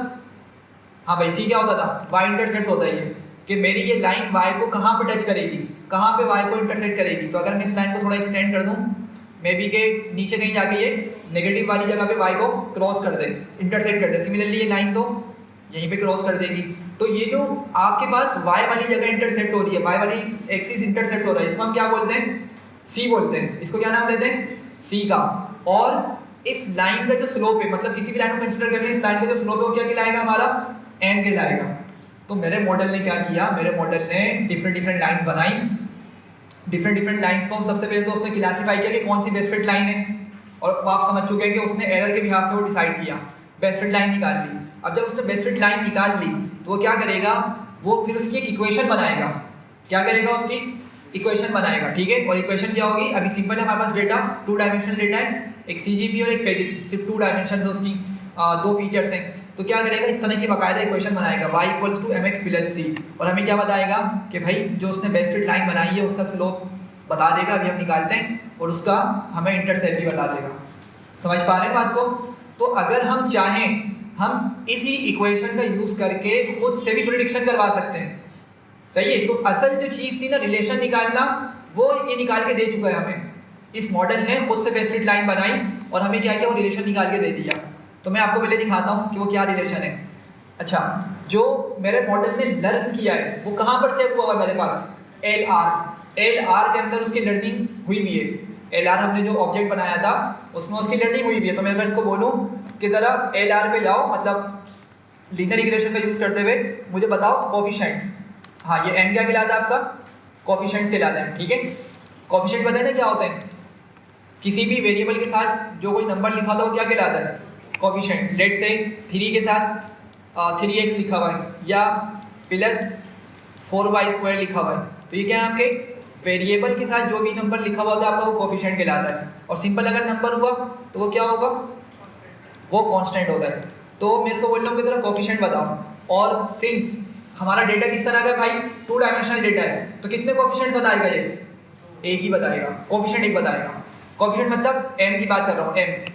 हाँ भाई c क्या होता था, y इंटरसेप्ट होता है ये, कि मेरी ये लाइन y को कहाँ पे टच करेगी, कहाँ पे y को इंटरसेक्ट करेगी। तो अगर मैं इस लाइन को थोड़ा एक्सटेंड कर दूँ, मे बी के नीचे कहीं जाके ये नेगेटिव वाली जगह पे y को क्रॉस कर दे, इंटरसेक्ट कर दे। सिमिलरली ये लाइन तो यहीं पे क्रॉस कर देगी। तो ये जो आपके पास y वाली जगह इंटरसेप्ट हो रही है, y वाली एक्सिस इंटरसेप्ट हो रहा है, इसको हम क्या बोलते हैं, c बोलते हैं। इसको क्या नाम देते हैं, c का। और इस लाइन का जो स्लोप है, मतलब किसी भी लाइन को कंसीडर कर लें, इस लाइन का जो स्लोप है वो क्या कहलाएगा, हमारा m कहलाएगा। तो मेरे मॉडल ने क्या किया, मेरे मॉडल ने डिफरेंट लाइंस बनाई। डिफरेंट लाइंस को सबसे पहले तो उसने क्लासीफाई किया कि कौन सी बेस्ट फिट लाइन है, और आप समझ चुके हैं कि उसने एरर के बिहाफ पे वो डिसाइड किया, बेस्ट फिट लाइन निकाल ली। अब जब उसने बेस्ट फिट लाइन निकाल ली तो वो क्या करेगा, वो फिर उसकी एक इक्वेशन बनाएगा। क्या करेगा, उसकी इक्वेशन बनाएगा, ठीक है। और इक्वेशन क्या होगी, अभी सिंपल है, हमारे पास डेटा 2 डायमेंशनल डेटा है, एक CGP और एक पेजिज, सिर्फ 2 डायमेंशन है उसकी, 2 फीचर्स हैं। तो क्या करेगा, इस तरह की बाकायदा इक्वेशन बनाएगा, y equals to mx plus c। और हमें क्या बताएगा कि भाई जो उसने बेस्ट फिट लाइन बनाई है उसका स्लोप बता देगा, अभी हम निकालते हैं, और उसका हमें इंटरसेप्ट भी बता देगा। समझ पा रहे हैं बात को। तो अगर हम चाहें, हम इसी इक्वेशन का यूज़ करके खुद से भी प्रेडिक्शन करवा सकते हैं। सही है, तो असल जो चीज़ थी ना, रिलेशन निकालना, वो ये निकाल के दे चुका है हमें। इस मॉडल ने खुद से बेस्ट फिट लाइन बनाई और हमें क्या किया, वो रिलेशन निकाल के दे दिया। तो मैं आपको पहले दिखाता हूँ कि वो क्या रिलेशन है। अच्छा, जो मेरे मॉडल ने लर्न किया है वो कहाँ पर सेव हुआ है, मेरे पास LR के अंदर उसकी लर्निंग हुई हुई है। LR हमने जो ऑब्जेक्ट बनाया था उसमें उसकी लर्निंग हुई हुई है। तो मैं अगर इसको बोलूँ कि ज़रा LR पे जाओ, मतलब लीनियर रिग्रेशन का यूज़ करते हुए मुझे बताओ कोफिशिएंट्स। हाँ, ये m क्या कहलाता है आपका, कोफिशिएंट्स कहलाता है, ठीक है। कोफिशिएंट पता है ना क्या होते हैं, किसी भी वेरिएबल के साथ जो कोई नंबर लिखा था वो क्या कहलाता है, कोफिशिएंट। लेट से 3 के साथ 3x लिखा हुआ है या प्लस 4y² लिखा हुआ है, तो ये क्या है आपके वेरिएबल के साथ जो भी नंबर लिखा हुआ होता है आपका वो कोफिशिएंट कहलाता है, और सिंपल अगर नंबर हुआ तो वो क्या होगा, वो कांस्टेंट होता है। तो मैं इसको बोल रहा हूँ कि तेरा कोफिशिएंट बताओ, और सिंस हमारा डेटा किस तरह का है भाई, 2 डायमेंशनल डेटा है, तो कितने कोफिशिएंट बताएगा ये, एक ही बताएगा, कोफिशिएंट एक बताएगा। कोफिशिएंट मतलब m की बात कर रहा हूँ, m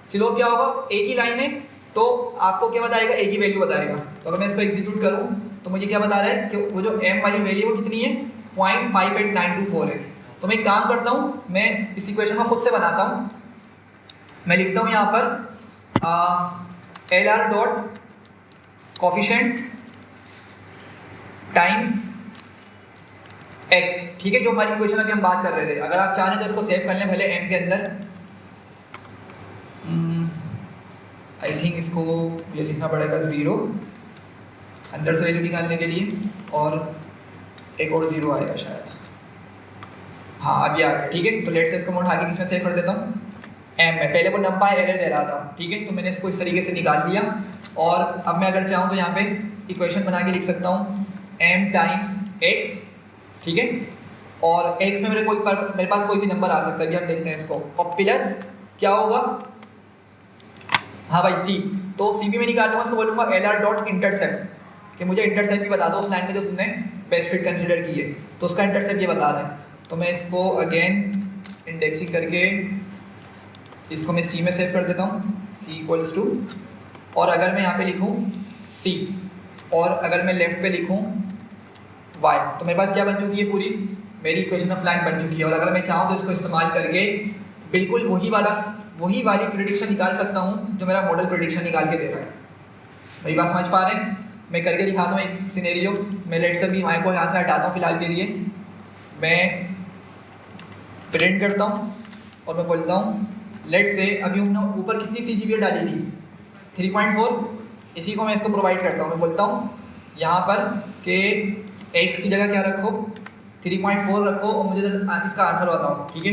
स्लोप क्या होगा, एक ही लाइन है तो आपको क्या बताएगा, एक ही वैल्यू बताएगा। तो अगर मैं इसको एग्जीक्यूट करूँ तो मुझे क्या बता रहा है कि वो जो m वाली वैल्यू वो कितनी है, 0.58924 है। तो मैं एक काम करता हूँ, मैं इस इक्वेशन को खुद से बनाता हूँ। मैं लिखता हूँ यहाँ पर L R dot coefficient times x, ठीक है, जो हमारी इक्वेशन अभी हम बात कर रहे थे। अगर आप चाहें तो इसको सेव कर लें पहले m के अंदर। आई थिंक इसको ये लिखना पड़ेगा 0 अंदर से वैल्यू निकालने के लिए, और एक और 0 आएगा शायद, हाँ अब ये आ गया, ठीक है। तो लेट्स से इसको मैं उठा के किसमें सेव कर देता हूँ, m में। पहले वो नंबर एरर दे रहा था, ठीक है, तो मैंने इसको इस तरीके से निकाल लिया, और अब मैं अगर चाहूँ तो यहाँ पे इक्वेशन बना के लिख सकता हूँ m टाइम्स x, ठीक है, और x में मेरे पास कोई भी नंबर आ सकता है, अभी हम देखते हैं इसको, और प्लस क्या होगा, हाँ भाई c, तो c भी मैं निकालूंगा, उसको बोलूँगा एल आर डॉट इंटरसेप्ट, कि मुझे इंटरसेप्ट भी बता दो उस लाइन में जो तुमने बेस्ट फिट कंसीडर की है, तो उसका इंटरसेप्ट ये बता रहा है। तो मैं इसको अगेन इंडेक्सिंग करके इसको मैं c में सेव कर देता हूँ, c इक्वल्स टू, और अगर मैं यहाँ पे लिखूँ c, और अगर मैं लेफ्ट पे लिखूँ y, तो मेरे पास क्या बन चुकी है, पूरी मेरी इक्वेशन ऑफ लाइन बन चुकी है। और अगर मैं चाहूँ तो इसको इस्तेमाल करके बिल्कुल वही वाली प्रेडिक्शन निकाल सकता हूँ जो मेरा मॉडल प्रेडिक्शन निकाल के दे रहा है। मेरी बात समझ पा रहे हैं? मैं करके दिखाता हूँ एक सिनेरियो। मैं लेट से भी y को यहाँ से हटाता हूँ फिलहाल के लिए, मैं प्रिंट करता हूँ और मैं बोलता हूँ लेट से अभी हमने ऊपर कितनी CGPA डाली थी, 3.4, इसी को मैं इसको प्रोवाइड करता हूँ। मैं बोलता हूँ यहाँ पर कि x की जगह क्या रखो, 3.4 रखो, और मुझे इसका आंसर बताओ, ठीक है।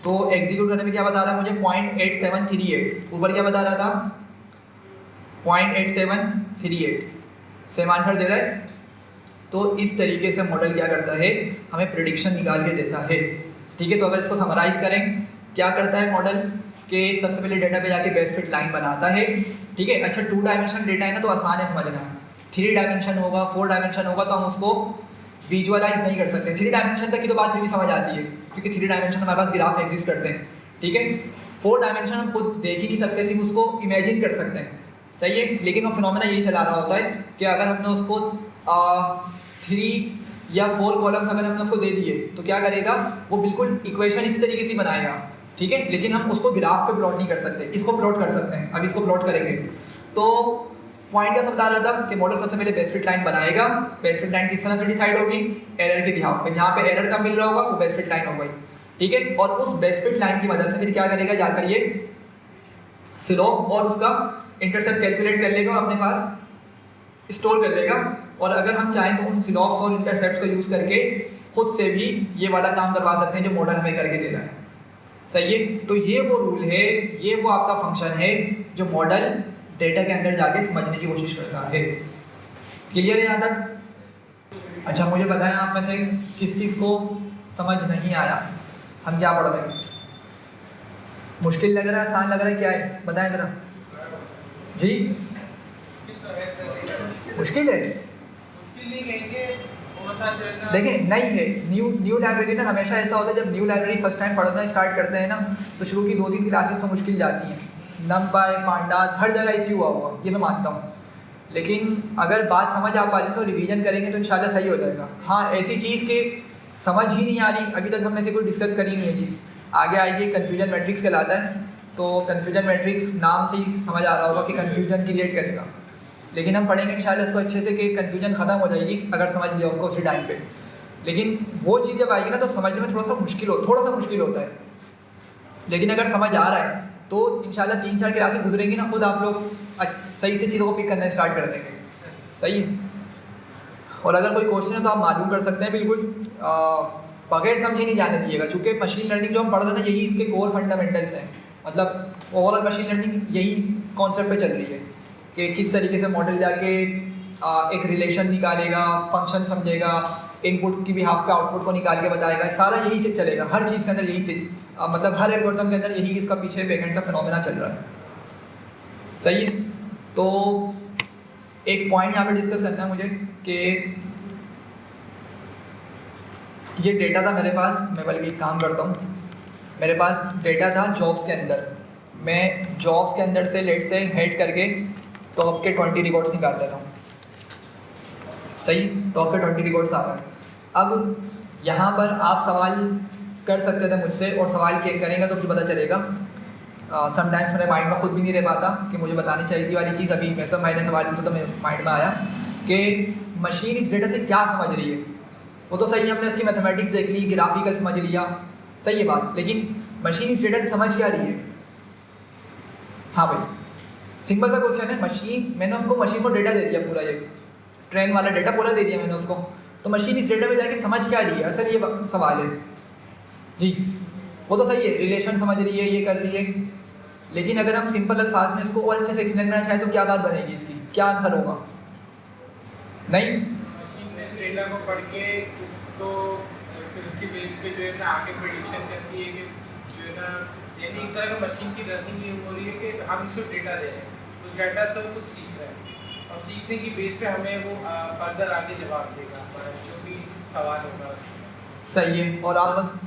तो एग्जीक्यूट करने में क्या बता रहा है मुझे, 0.8738, ऊपर क्या बता रहा था, 0.8738, सेम आंसर दे रहा है। तो इस तरीके से मॉडल क्या करता है, हमें प्रेडिक्शन निकाल के देता है, ठीक है। तो अगर इसको समराइज करें, क्या करता है मॉडल के, सबसे पहले डेटा पे जाके बेस्ट फिट लाइन बनाता है, ठीक है। अच्छा 2 डायमेंशन डेटा है ना, तो आसान है समझना। 3 डायमेंशन होगा, 4 डायमेंशन होगा तो हम उसको विजुअलाइज नहीं कर सकते। 3 डायमेंशन तक की तो बात फिर भी समझ आती है, क्योंकि 3 डायमेंशन हमारे पास ग्राफ एग्जिस्ट करते हैं, ठीक है। 4 डायमेंशन हम खुद देख ही नहीं सकते, सिर्फ उसको इमेजिन कर सकते हैं, सही है। लेकिन वो फिनोमेना यही चला रहा होता है कि अगर हमने उसको 3 या 4 कॉलम्स अगर हमने उसको दे दिए तो क्या करेगा, वो बिल्कुल इक्वेशन इसी तरीके से बनाएगा, ठीक है। लेकिन हम उसको ग्राफ पे प्लॉट नहीं कर सकते, इसको प्लॉट कर सकते हैं। अब इसको प्लॉट करेंगे तो पॉइंट क्या बता रहा था कि मॉडल सबसे पहले बेस्ट फिट लाइन बनाएगा। बेस्ट फिट लाइन किस तरह से डिसाइड होगी, एरर के बिहाफ पे, जहाँ पे एरर का मिल रहा होगा वो बेस्ट फिट लाइन हो गई, ठीक है। और उस बेस्ट फिट लाइन की मदद से फिर क्या करेगा, जाकर ये स्लोप और उसका इंटरसेप्ट कैलकुलेट कर लेगा और अपने पास स्टोर कर लेगा। और अगर हम चाहें तो उन स्लोप्स और इंटरसेप्ट को यूज़ करके खुद से भी ये वाला काम करवा सकते हैं जो मॉडल हमें करके दे रहा है, सही है। तो ये वो रूल है, ये वो आपका फंक्शन है जो मॉडल डेटा के अंदर जाके समझने की कोशिश करता है। क्लियर है यहाँ तक? अच्छा मुझे बताएं आप में से किस किस को समझ नहीं आया, हम क्या पढ़ रहे हैं, मुश्किल लग रहा है, आसान लग रहा है, क्या है बताएं जरा जी। मुश्किल है, देखिए नई है, न्यू लाइब्रेरी ना, हमेशा ऐसा होता है जब न्यू लाइब्रेरी फर्स्ट टाइम पढ़ना स्टार्ट करते हैं ना, तो शुरू की 2-3 क्लासेस तो मुश्किल जाती हैं, नंपाई पांडास हर जगह इसी हुआ हुआ, ये मैं मानता हूँ। लेकिन अगर बात समझ आ पा रही तो रिवीजन करेंगे तो इंशाल्लाह सही हो जाएगा। हाँ ऐसी चीज़ के समझ ही नहीं आ रही, अभी तक हमने से कोई डिस्कस करी नहीं है चीज़, आगे आएगी कन्फ्यूजन मैट्रिक्स कहलाता है। तो कन्फ्यूजन मैट्रिक्स नाम से ही समझ आ रहा होगा कि कन्फ्यूजन क्रिएट करेगा, लेकिन हम पढ़ेंगे इंशाल्लाह इसको अच्छे से कि कन्फ्यूजन ख़त्म हो जाएगी अगर समझ लिया उसको उसी टाइम पे। लेकिन वो चीज़ जब आएगी ना तो समझने में थोड़ा सा मुश्किल होता है, लेकिन अगर समझ आ रहा है तो इंशाल्लाह 3-4 क्लासेस गुजरेंगी ना, खुद आप लोग सही से चीज़ों को पिक करना स्टार्ट कर देंगे, सही है। और अगर कोई क्वेश्चन है तो आप मालूम कर सकते हैं, बिल्कुल बगैर समझे नहीं जाने दिएगा, क्योंकि मशीन लर्निंग जो हम पढ़ रहे हैं ना यही इसके कोर फंडामेंटल्स हैं। मतलब ओवरऑल मशीन लर्निंग यही कॉन्सेप्ट पे चल रही है कि किस तरीके से मॉडल जाके एक रिलेशन निकालेगा, फंक्शन समझेगा, इनपुट की भी हाफ पे आउटपुट को निकाल के बताएगा, सारा यही चीज़ चलेगा, हर चीज़ के अंदर यही चीज़, मतलब हर एल्गोरिथम के अंदर यही इसका पीछे बैकएंड का फिनोमेना चल रहा है। सही है। तो एक पॉइंट यहाँ पे डिस्कस करना है मुझे कि ये डेटा था मेरे पास, मैं बल्कि एक काम करता हूँ, मेरे पास डेटा था जॉब्स के अंदर, मैं जॉब्स के अंदर से लेट से हेड करके टॉप के 20 रिकॉर्ड्स निकाल लेता हूँ। सही, टॉप के 20 रिकॉर्ड्स आ रहे हैं। अब यहाँ पर आप सवाल कर सकते थे मुझसे, और सवाल करेंगे तो मुझे पता चलेगा। समटाइम्स मेरे माइंड में खुद भी नहीं रह पाता कि मुझे बतानी चाहिए थी वाली चीज़। अभी वैसे मैंने सवाल पूछा तो मेरे माइंड में आया कि मशीन इस डेटा से क्या समझ रही है। वो तो सही है, हमने उसकी मैथमेटिक्स देख ली, ग्राफिकल समझ लिया, सही है बात, लेकिन मशीन इस डेटा से समझ क्या रही है। हाँ भाई, सिंपल सा क्वेश्चन है। मशीन, मैंने उसको मशीन को डेटा दे दिया, पूरा ये ट्रेन वाला डेटा पूरा दे दिया मैंने उसको, तो मशीन इस डेटा में जाके समझ क्या रही है, असल ये सवाल है जी। वो तो सही है, रिलेशन समझ रही है, ये कर रही है, लेकिन अगर हम सिंपल अल्फाज में इसको और अच्छे से एक्सप्लेन करना चाहें तो क्या बात बनेगी इसकी, क्या आंसर होगा? नहीं, मशीन ने इस डेटा को पढ़ के इसको फिर उसके बेस पे जो है ना आगे प्रेडिक्शन करती है कि जो है ना, यानी एक तरह का मशीन की लर्निंग ये हो रही है कि हम इसको डेटा दे रहे हैं, उस डेटा से वो कुछ सीख रहा है, और सीखने की बेस पे हमें वो फर्दर आगे जवाब देगा हमारा जो भी सवाल होगा। सही है। और आप,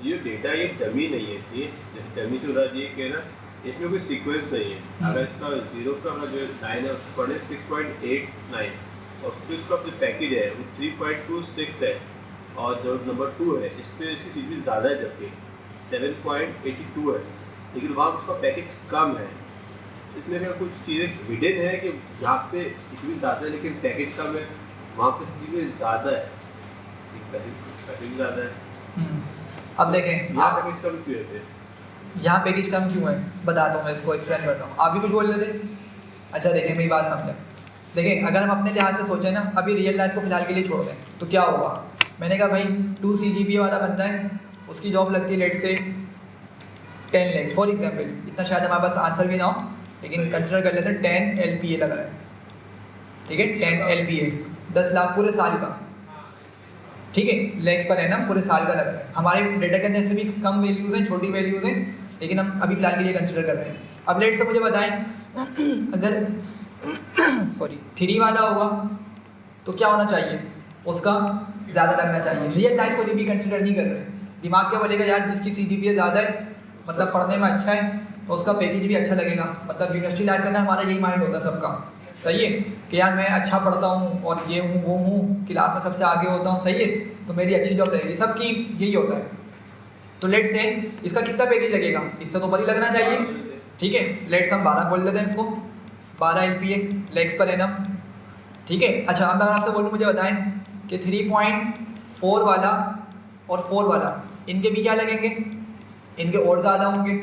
ये डेटा ये डमी नहीं है, ये जैसे डमी से हो रहा है कि ना इसमें कोई सीक्वेंस नहीं है। अगर इसका जीरो का जो लाइन है उसको पढ़े 6.89, और फिर इसका जो पैकेज है वो 3.26 है, और जो नंबर 2 है इस पर इसकी सीपीयू ज़्यादा है जबकि 7.82 है, लेकिन वहाँ उसका पैकेज कम है। इसमें क्या कुछ चीज़ें हिडन है कि यहाँ पे सीपीयू ज़्यादा है लेकिन पैकेज कम है, वहाँ पे सीपीयू ज़्यादा है, पैकेज ज़्यादा है। अब देखें यहाँ पैकेज कम क्यों है? यहाँ पैकेज कम क्यों है बताता हूँ मैं, इसको एक्सप्लेन करता हूँ। आप भी कुछ बोल रहे थे? अच्छा देखें, मेरी बात समझें। देखें, अगर हम अपने लिहाज से सोचें ना, अभी रियल लाइफ को फिलहाल के लिए छोड़ दें तो क्या होगा। मैंने कहा भाई 2 CGPA वाला बंदा है, उसकी जॉब लगती है लेट से 10 lakhs फॉर एग्जाम्पल, इतना शायद हमारे पास आंसर भी ना हो, लेकिन कंसिडर कर लेते हैं 10 LPA लग रहा है, ठीक है, 10 LPA 10 लाख पूरे साल का, ठीक है, लेक्स पर एनम पूरे साल का लग रहा है। हमारे डेटा के अंदर से भी कम वैल्यूज़ हैं, छोटी वैल्यूज़ हैं, लेकिन हम अभी फ़िलहाल के लिए कंसिडर कर रहे हैं। अब लेट से मुझे बताएं अगर सॉरी 3 वाला होगा तो क्या होना चाहिए, उसका ज़्यादा लगना चाहिए। रियल लाइफ को भी कंसिडर नहीं कर रहे, दिमाग क्या बोलेगा यार जिसकी CGPA ज़्यादा है, मतलब पढ़ने में अच्छा है, तो उसका पैकेज भी अच्छा लगेगा। मतलब यूनिवर्सिटी लाइफ के अंदर हमारा यही माइंड होता है सबका, सही है, कि यार मैं अच्छा पढ़ता हूँ और ये हूँ वो हूँ, क्लास में सबसे आगे होता हूँ, सही है, तो मेरी अच्छी जॉब लगेगी, सबकी यही होता है। तो लेट से इसका कितना पैकेज लगेगा, इससे तो ऊपर ही लगना चाहिए, ठीक है। लेट से हम 12 बोल देते हैं इसको, 12 LPA लेक्स पर एनम, ठीक है। अच्छा, अब अगर आपसे बोलूँ, मुझे बताएं कि 3.4 वाला और 4 वाला, इनके भी क्या लगेंगे, इनके और ज़्यादा होंगे,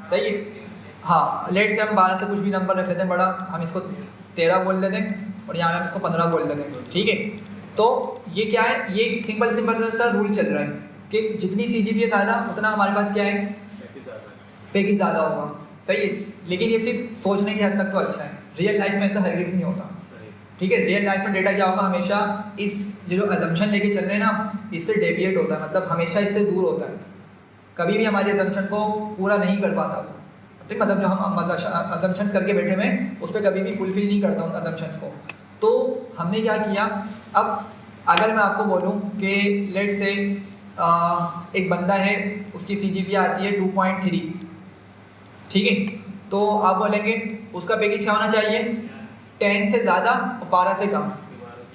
सही है। हाँ, लेट से हम 12 से कुछ भी नंबर रख लेते हैं बड़ा, हम इसको 13 बोल देते हैं, और यहाँ पे हम इसको 15 बोल देते हैं, ठीक है। तो ये क्या है, ये सिंपल सा रूल चल रहा है कि जितनी CGPA ज़्यादा उतना हमारे पास क्या है, पैकेज ज़्यादा होगा, सही है। लेकिन ये सिर्फ सोचने की हद तक तो अच्छा है, रियल लाइफ में ऐसा हरगिज़ नहीं होता, ठीक है। रियल लाइफ में डेटा क्या होगा, हमेशा इस जो अजम्पशन लेके चल रहे हैं ना, इससे डेविएट होता है, मतलब हमेशा इससे दूर होता है, कभी भी हमारी अजम्पशन को पूरा नहीं कर पाता वो, ठीक, मतलब जो हम अजम्पशंस करके बैठे हुए हैं उस पर कभी भी फुलफिल नहीं करता उन अजम्पशंस को। तो हमने क्या किया, अब अगर मैं आपको बोलूँ कि लेट से एक बंदा है, उसकी CGPA आती है 2.3, ठीक है, तो आप बोलेंगे उसका पैकेज क्या होना चाहिए, 10 से ज़्यादा और 12 से कम,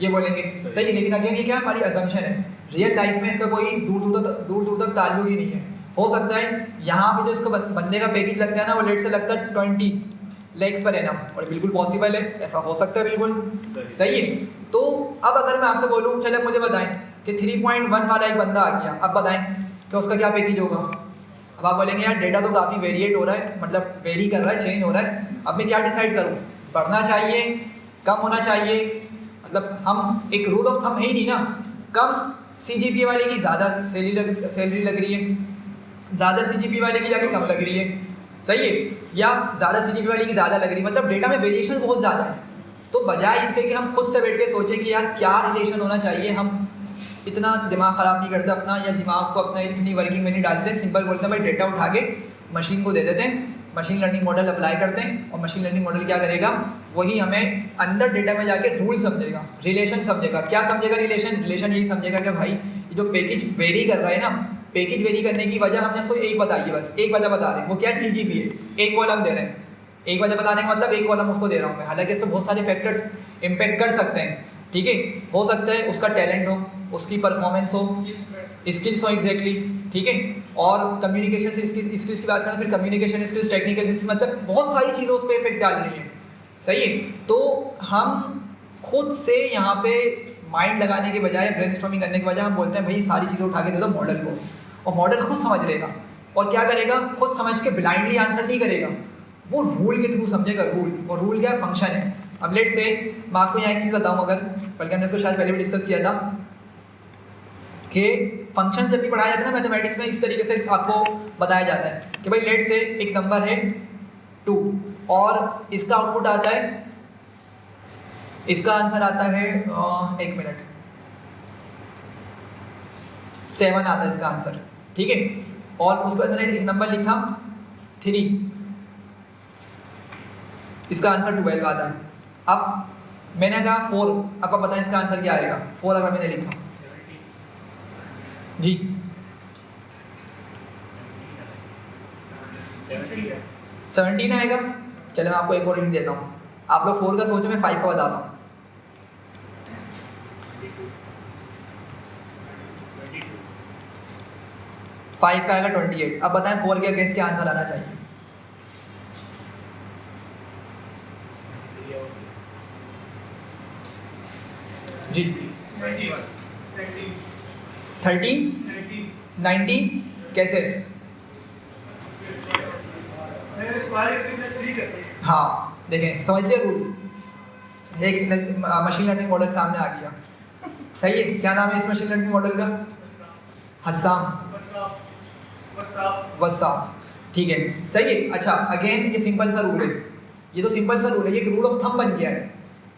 ये बोलेंगे, सही है। लेकिन अगेन ये क्या हमारी अजम्पशन है, रियल लाइफ में इसका कोई दूर दूर तक ताल्लुक ही नहीं है। हो सकता है यहाँ पे जो इसको बंदे का पैकेज लगता है ना, वो लेट से लगता है 20 lakhs पर एनम, और बिल्कुल पॉसिबल है, ऐसा हो सकता है, बिल्कुल सही है। तो अब अगर मैं आपसे बोलूँ, चले मुझे बताएं कि 3.1 वाला एक बंदा आ गया, अब बताएं कि उसका क्या पैकेज होगा। अब आप बोलेंगे यार डेटा तो काफ़ी वेरिएट हो रहा है, मतलब वेरी कर रहा है, चेंज हो रहा है, अब मैं क्या डिसाइड करूँ, बढ़ना चाहिए, कम होना चाहिए, मतलब हम एक रूल ऑफ थंब है ही नहीं ना, कम CGPA वाले की ज़्यादा सैलरी लग रही है, ज़्यादा CGPA वाले की जाके कम लग रही है, सही है, या ज़्यादा CGPA वाले की ज़्यादा लग रही है, मतलब डेटा में वेरिएशन बहुत ज़्यादा है। तो बजाय इसके कि हम खुद से बैठ के सोचें कि यार क्या रिलेशन होना चाहिए, हम इतना दिमाग ख़राब नहीं करते अपना, या दिमाग को अपना इतनी वर्किंग में नहीं डालते, सिंपल बोलते हैं भाई डेटा उठा के मशीन को दे देते हैं, मशीन लर्निंग मॉडल अप्लाई करते हैं, और मशीन लर्निंग मॉडल क्या करेगा, वही हमें अंदर डेटा में जाके रूल समझेगा, रिलेशन समझेगा। क्या समझेगा? रिलेशन यही समझेगा कि भाई ये जो पैकेज वेरी कर रहा है ना, पैकेज वेरी करने की वजह हमने उसको एक बताई है, बस एक वजह बता रहे हैं, वो क्या है, CGPA, एक कॉलम दे रहे हैं, एक वजह बताने का मतलब एक कॉलम उसको दे रहा हूँ मैं, हालांकि इस पर बहुत सारे फैक्टर्स इम्पेक्ट कर सकते हैं, ठीक है, हो सकता है उसका टैलेंट हो, उसकी परफॉर्मेंस हो, स्किल्स हो, एग्जैक्टली, ठीक है, और कम्युनिकेशन स्किल्स की बात करें फिर कम्युनिकेशन स्किल्स, टेक्निकल स्किल्स, मतलब बहुत सारी चीज़ें उस पर इफेक्ट डाल रही हैं, सही है। तो हम खुद से यहाँ पे माइंड लगाने के बजाय, ब्रेनस्टॉर्मिंग करने के बजाय हम बोलते हैं भाई सारी चीज़ें उठा के दे दो मॉडल को, और मॉडल खुद समझ लेगा, और क्या करेगा, खुद समझ के ब्लाइंडली आंसर नहीं करेगा, वो रूल के थ्रू समझेगा, रूल, और रूल क्या फंक्शन है। अब लेट से मैं आपको यहाँ एक चीज़ बताऊँ, अगर बल्कि हमने इसको शायद पहले भी डिस्कस किया था कि फंक्शन जब भी पढ़ाया जाता है ना मैथमेटिक्स में, इस तरीके से आपको बताया जाता है कि भाई लेट से एक नंबर है 2 और इसका आउटपुट आता है, इसका आंसर आता है 1 मिनट 7 आता है इसका आंसर, ठीक है, और उस पर मैंने एक नंबर लिखा 3, इसका आंसर 12 आता है। अब मैंने कहा 4, अब आप बताएं इसका आंसर क्या आएगा, 4 अगर मैंने लिखा जी 17 आएगा। चलो मैं आपको एक और हिंट देता हूँ, आप लोग 4 का सोचे, मैं 5 का बताता हूँ। 5 का आएगा 28। अब बताएं 4 के अगेंस्ट क्या आंसर आना चाहिए। जी 30 90 कैसे? हाँ देखें, समझ लिया रूल, एक मशीन लर्निंग मॉडल सामने आ गया, सही है। क्या नाम है इस मशीन लर्निंग मॉडल का? हस्साम वसाफ, ठीक है, सही है। अच्छा अगेन ये सिंपल सा रूल है, ये तो सिंपल सा रूल है, ये रूल ऑफ थंब बन गया है,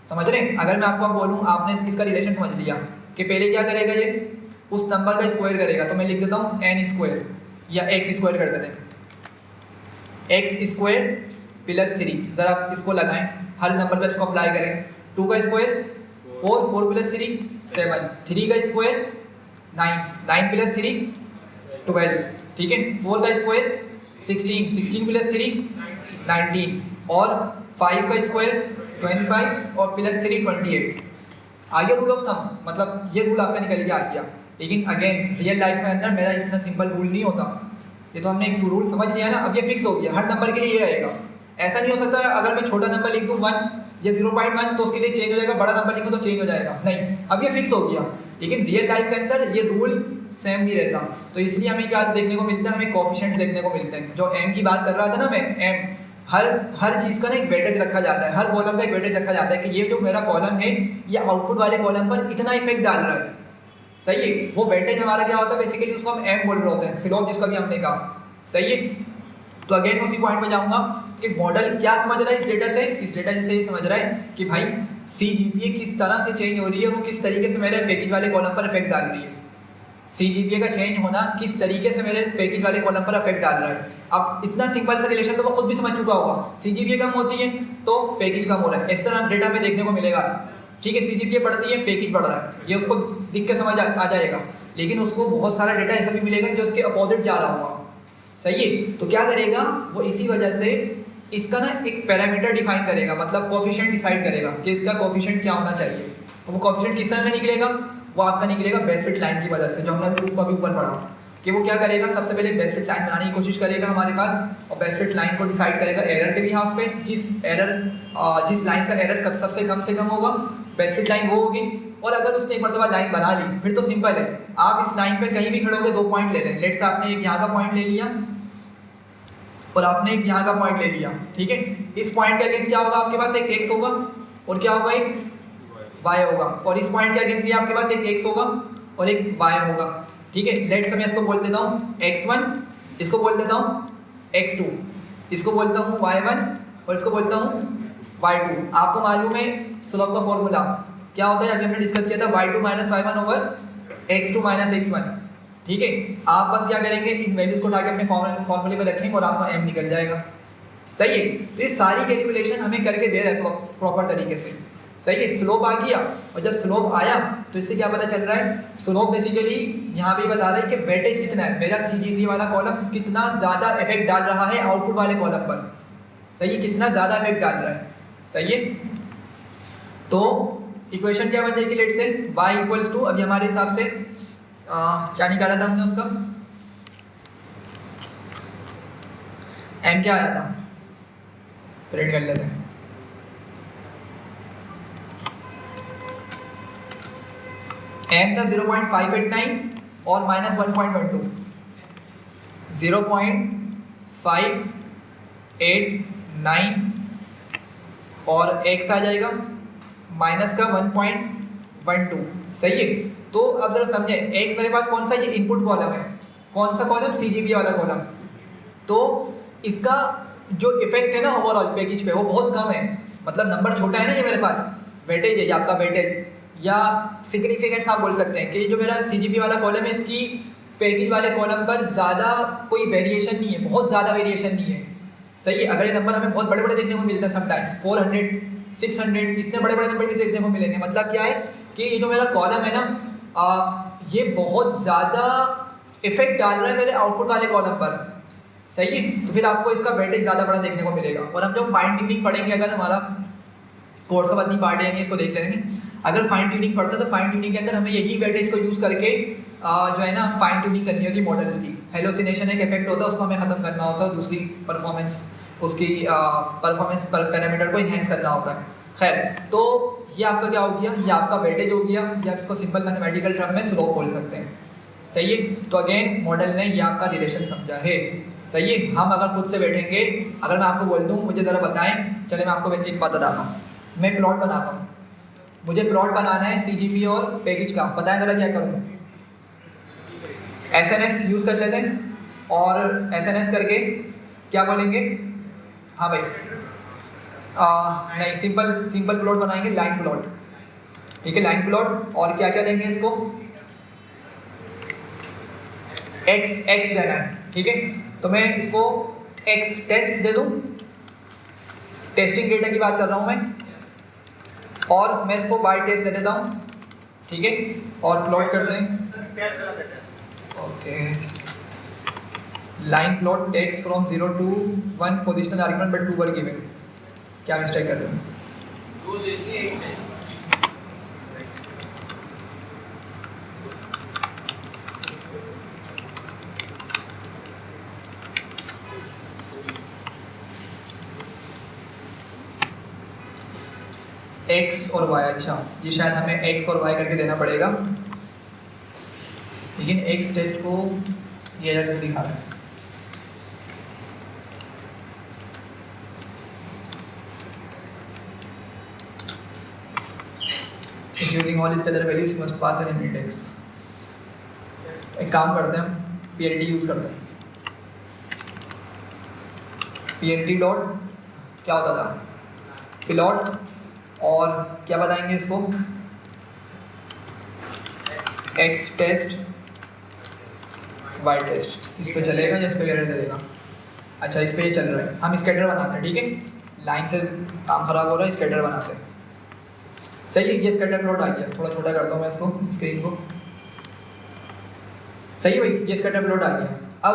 समझ रहे हैं। अगर मैं आपको बोलूँ, आपने इसका रिलेशन समझ लिया कि पहले क्या करेगा, ये उस नंबर का स्क्वायर करेगा, तो मैं लिख देता हूँ n स्क्वायर या x स्क्वायर कर देते हैं, x स्क्वायर प्लस 3, ज़रा आप इसको लगाएं, हर नंबर पर इसको अप्लाई करें। 2 का स्क्वायर 4, 4 प्लस 3 7, 3 का स्क्वायर 9, 9 प्लस 3 12, ठीक है। 4 का स्क्वायर 16, 16 प्लस 3 19, और 5 का स्क्वायर 25 और प्लस 3 28। आ गया रूल ऑफ थंब, मतलब ये रूल आपका निकल के आ गया। लेकिन अगेन रियल लाइफ में अंदर मेरा इतना सिंपल रूल नहीं होता, ये तो हमने एक रूल समझ लिया ना, अब ये फिक्स हो गया, हर नंबर के लिए ये रहेगा। ऐसा नहीं हो सकता अगर मैं छोटा नंबर लिख दूँ 1 या 0.1 तो उसके लिए चेंज हो जाएगा, बड़ा नंबर लिखूँ तो चेंज हो जाएगा, नहीं, अब ये फिक्स हो गया। लेकिन रियल लाइफ के अंदर ये रूल सेम नहीं रहता, तो इसलिए हमें क्या देखने को मिलता है, हमें कोफिशिएंट्स देखने को मिलते हैं। जो m की बात कर रहा था ना मैं, m हर चीज़ का ना एक वेटेज रखा जाता है, हर कॉलम का एक वेटेज रखा जाता है कि ये जो मेरा कॉलम है ये आउटपुट वाले कॉलम पर इतना इफेक्ट डाल रहा है, सही है। वो वेटेज हमारा क्या होता है, बेसिकली उसको हम m बोल रहे होते हैं, स्लोप जिसका भी हमने कहा, सही है। तो अगेन उसी पॉइंट पे जाऊंगा कि मॉडल क्या समझ रहा है इस डेटा से, इस डेटा से ये समझ रहा है कि भाई CGPA किस तरह से चेंज हो रही है, वो किस तरीके से मेरे पैकेज वाले कॉलम पर इफेक्ट डाल रही है। CGPA का चेंज होना किस तरीके से मेरे पैकेज वाले कॉलम पर इफेक्ट डाल रहा है। अब इतना सिंपल सा रिलेशन तो वो खुद भी समझ चुका होगा, CGPA कम होती है तो पैकेज कम हो रहा है, इस तरह डेटा में देखने को मिलेगा, ठीक है। CGPA बढ़ती है, पैकेज बढ़ रहा है, ये उसको दिख के समझ आ जाएगा। लेकिन उसको बहुत सारा डेटा ऐसा भी मिलेगा जो उसके अपोजिट जा रहा होगा, सही है। तो क्या करेगा वो, इसी वजह से इसका ना एक पैरामीटर डिफाइन करेगा, मतलब कोफिशिएंट डिसाइड करेगा कि इसका कोफिशिएंट क्या होना चाहिए। और वो कोफिशिएंट किस तरह से निकलेगा, वो आपका निकलेगा बेस्ट फिट लाइन की मदद से, जो हमने अभी ऊपर पढ़ा कि वो क्या करेगा, सबसे पहले बेस्ट फिट लाइन बनाने की कोशिश करेगा हमारे पास, और बेस्ट फिट लाइन को डिसाइड करेगा एरर के भी हाफ पे, जिस लाइन का एरर सबसे कम होगा बेस्ट फिट लाइन वो होगी। और अगर उसने एक मरतबा लाइन बना ली फिर तो सिंपल है, आप इस लाइन पे कहीं भी खड़े होकर 2 पॉइंट ले लें। लेट्स आपने एक यहाँ का पॉइंट ले लिया और आपने एक यहाँ का पॉइंट ले लिया, ठीक है। इस पॉइंट के अगेंस्ट क्या होगा, आपके पास एक x होगा और क्या होगा, एक y होगा, और इस पॉइंट के अगेंस्ट भी आपके पास एक x होगा और एक y होगा, ठीक है। लेट्स मैं इसको बोल देता हूँ x1, इसको बोल देता हूँ x2, इसको बोलता हूँ y1 और इसको बोलता हूँ y2। आपको मालूम है स्लोप का फॉर्मूला क्या होता है, अभी हमने डिस्कस किया था y2 - y1 over x2 minus x1, ठीक है। आप बस क्या करेंगे, इन वैल्यूज़ को उठा के अपने फॉर्मूले में रखेंगे और आपका m निकल जाएगा, सही है। तो ये सारी कैलकुलेशन हमें करके दे रहा है प्रॉपर तरीके से, सही है। स्लोप आ गया, और जब स्लोप आया तो इससे क्या पता चल रहा है, स्लोप बेसिकली यहाँ पे बता रहा है कि वेटेज कितना है, मेरा CGP वाला कॉलम कितना ज़्यादा इफेक्ट डाल रहा है आउटपुट वाले कॉलम पर, सही है, कितना ज़्यादा इफेक्ट डाल रहा है, सही है। तो इक्वेशन क्या बन जाएगी, लेट से y इक्वल्स टू, अभी हमारे हिसाब से क्या निकाला था हमने, उसका m क्या आया था, प्रिंट कर लेते हैं। m था 0.589 और माइनस 1.12, 0.589 और x आ जाएगा माइनस का 1.12, सही है। तो अब जरा समझे, x मेरे पास कौन सा, ये इनपुट कॉलम है, कौन सा कॉलम, CGP वाला कॉलम। तो इसका जो इफेक्ट है ना ओवरऑल पैकेज पे वो बहुत कम है, मतलब नंबर छोटा है ना, ये मेरे पास वेटेज है, ये आपका वेटेज या सिग्निफिकेंस आप बोल सकते हैं कि जो मेरा CGP वाला कॉलम है इसकी पैकेज वाले कॉलम पर ज़्यादा कोई वेरिएशन नहीं है, बहुत ज़्यादा वेरिएशन नहीं है, सही है। अगर ये नंबर हमें बहुत बड़े बड़े देखने को मिलता है समटाइम्स 400 600 इतने बड़े बड़े नंबर भी देखने को मिलेंगे, मतलब क्या है कि ये जो मेरा कॉलम है ना ये बहुत ज़्यादा इफेक्ट डाल रहा है मेरे आउटपुट वाले कॉलम पर, सही है। तो फिर आपको इसका वेटेज ज़्यादा बड़ा देखने को मिलेगा। और हम जब फाइन ट्यूनिंग पढ़ेंगे, अगर हमारा कोर्स का अपनी पार्ट है नहीं, इसको देख लेंगे। अगर फाइन ट्यूनिंग पढ़ता है तो फाइन ट्यूनिंग के अंदर हमें यही वेटेज को यूज़ करके जो है ना फाइन ट्यूनिंग करनी होती है मॉडल्स की। हेलोसिनेशन एक इफेक्ट होता है, उसको हमें ख़त्म करना होता है, दूसरी परफॉर्मेंस उसकी परफॉर्मेंस पैरामीटर को इन्हेंस करना होता है। खैर, तो ये आपका क्या हो गया, ये आपका वेटेज हो गया, या आप इसको सिंपल मैथमेटिकल टर्म में स्लोप बोल सकते हैं, सही है। तो अगेन मॉडल ने ये आपका रिलेशन समझा है, सही है। हम अगर खुद से बैठेंगे, अगर मैं आपको बोल दूँ मुझे ज़रा बताएं, चले मैं आपको एक बात बताता हूँ, मैं प्लॉट बनाता हूँ, मुझे प्लॉट बनाना है CGP और पैकेज का, बताएं ज़रा क्या करूँ। SNS यूज़ कर लेते हैं, और SNS करके क्या बोलेंगे, हाँ भाई नहीं, सिंपल प्लॉट बनाएंगे, लाइन प्लॉट, ठीक है, लाइन प्लॉट। और क्या क्या देंगे इसको, x देना है, ठीक है। तो मैं इसको x टेस्ट दे दूँ, टेस्टिंग डेटा की बात कर रहा हूँ मैं, और मैं इसको y टेस्ट दे देता हूँ, ठीक है। और प्लॉट करते हैं, okay. Line plot takes from 0 to 1 positional argument but 2 were given, क्या मिस्टेक कर रहे हैं, x और y, अच्छा ये शायद हमें x और y करके देना पड़ेगा, लेकिन x टेस्ट को ये एरर दिखा रहा है। यूजिंग ऑल इसके अंदर values must pass an index. एक काम करते हैं, PLT यूज करते हैं। PLT डॉट क्या होता था, प्लॉट, और क्या बताएंगे इसको, x टेस्ट y टेस्ट। इस पे चलेगा या इस पे एरर देगा, अच्छा इस पे ये चल रहा है, हम स्कैटर बनाते हैं, ठीक है। लाइन से काम खराब हो रहा है, स्कैटर बनाते हैं, सही है। ये स्कैटर प्लॉट आ गया, थोड़ा छोटा करता हूँ मैं इसको, स्क्रीन को, सही है भाई, ये स्कैटर प्लॉट आ गया। अब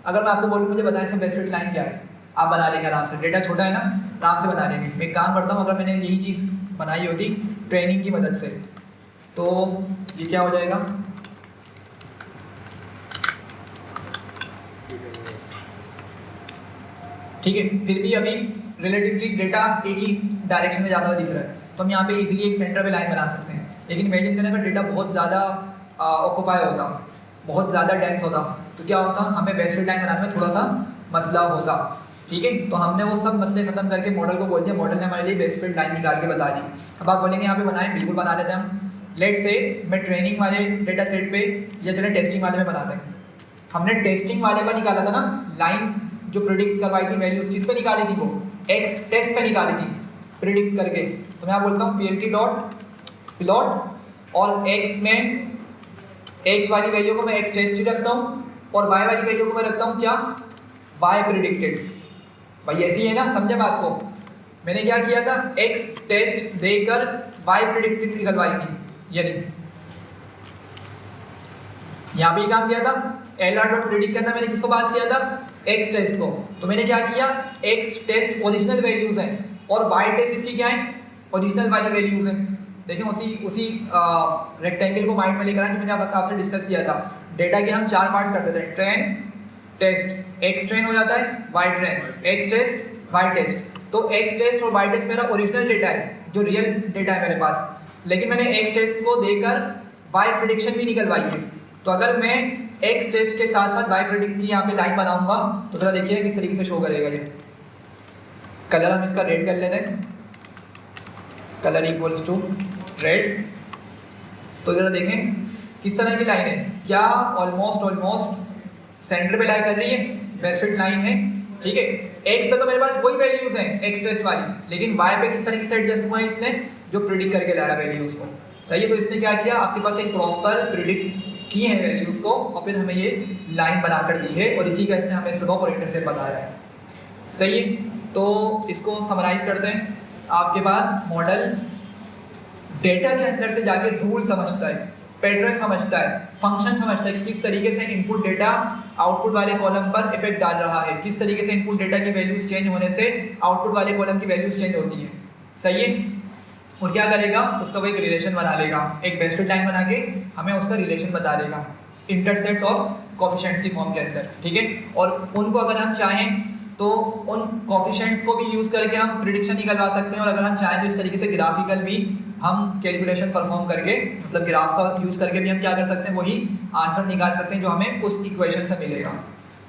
अगर मैं आपको बोलूँ मुझे बताएं इसमें बेस्ट फिट लाइन क्या है, आप बना लेंगे आराम से, डेटा छोटा है ना, आराम से बना लेंगे। मैं एक काम करता हूँ, अगर मैंने यही चीज़ बनाई होती ट्रेनिंग की मदद से, तो ये क्या हो जाएगा, ठीक है। फिर भी अभी रिलेटिवली डेटा एक ही डायरेक्शन में जाता हुआ दिख रहा है, तो हम यहाँ पे इजीली एक सेंटर पे लाइन बना सकते हैं। लेकिन इमेजिन करें अगर डेटा बहुत ज़्यादा ऑक्यूपाई होता, बहुत ज़्यादा डेंस होता, तो क्या होता, हमें बेस्ट फिट लाइन बनाने में थोड़ा सा मसला होगा, ठीक है। तो हमने वो सब मसले खत्म करके मॉडल को बोल दिया, मॉडल ने हमारे लिए बेस्ट फिट लाइन निकाल के बता दी। अब आप बोलेंगे यहाँ पे बनाएं, बिल्कुल बना देते हैं हम। लेट से मैं ट्रेनिंग वाले डेटा सेट पे या चले टेस्टिंग वाले में बनाते हैं। हमने टेस्टिंग वाले पर निकाला था ना लाइन, जो प्रिडिक्ट करवाई थी वैल्यूज, किस पे निकाली थी, वो x टेस्ट पे निकाली थी प्रिडिक्ट करके। तो मैं बोलता हूँ PLT डॉट प्लॉट, और x में एक्स वाली वैल्यू को मैं एक्स टेस्ट रखता हूँ और वाई वाली वैल्यू को मैं रखता हूँ क्या, वाई प्रिडिक्टेड। भाई ऐसी है ना, समझे बात को। मैंने क्या किया था, एक्स टेस्ट देकर वाई प्रिडिक्टेड निकलवाई थी, यानी यहाँ भी काम किया था। एल आर डॉट प्रिडिक्ट करना मैंने किसको पास किया था, एक्स टेस्ट को। तो मैंने क्या किया, एक्स टेस्ट ओरिजिनल वैल्यूज हैं और वाई टेस्ट इसकी क्या है, ओरिजिनल वाली वैल्यूज हैं। देखें उसी रेक्टेंगल को माइंड में लेकर आए, मैंने आपसे डिस्कस किया था। डेटा के हम 4 पार्ट्स करते थे, ट्रेन, टेस्ट। एक्स ट्रेन हो जाता है, Y train, X test, Y test. तो एक्स टेस्ट और वाई टेस्ट मेरा ओरिजिनल डेटा है, जो रियल डेटा है मेरे पास। लेकिन मैंने एक्स टेस्ट को देकर वाई प्रिडिक्शन भी निकलवाई है। तो अगर मैं एक्स टेस्ट के साथ साथ वाई प्रिडिक्ट की यहाँ पे लाइन बनाऊंगा तो जरा देखिए किस तरीके से शो करेगा ये। कलर हम इसका रेड कर लेते हैं, कलर इक्वल्स टू रेड। तो जरा देखें किस तरह की लाइन है, क्या ऑलमोस्ट सेंटर पे लाई कर रही है, बेस्ट फिट लाइन है, ठीक है। एक्स पे तो मेरे पास वही वैल्यूज हैं एक्स टेस्ट वाली, लेकिन वाई पे किस तरीके से एडजस्ट हुआ है इसने, जो प्रिडिक्ट करके लाया वैल्यूज को, सही है। तो इसने क्या किया, आपके पास एक प्रॉपर प्रिडिक्ट की है वैल्यूज को और फिर हमें ये लाइन बनाकर दी है और इसी का इसने हमें स्लोप और इंटरसेप्ट बताया है, सही है। तो इसको समराइज करते हैं। आपके पास मॉडल डेटा के अंदर से जाके रूल समझता है, पैटर्न समझता है, फंक्शन समझता है कि किस तरीके से इनपुट डेटा आउटपुट वाले कॉलम पर इफेक्ट डाल रहा है, किस तरीके से इनपुट डेटा की वैल्यूज चेंज होने से आउटपुट वाले कॉलम की वैल्यूज चेंज होती है, सही है। और क्या करेगा, उसका वो एक रिलेशन बना लेगा, एक बेस्ट फिट लाइन बना के हमें उसका रिलेशन बता देगा इंटरसेप्ट और कोफिशिएंट्स की फॉर्म के अंदर, ठीक है। और उनको अगर हम चाहें तो उन कोफिशिएंट्स को भी यूज़ करके हम प्रिडिक्शन निकलवा सकते हैं, और अगर हम चाहें तो इस तरीके से ग्राफिकल भी हम कैलकुलेशन परफॉर्म करके, मतलब ग्राफ का यूज़ करके भी हम क्या कर सकते हैं, वही आंसर निकाल सकते हैं जो हमें उस इक्वेशन से मिलेगा,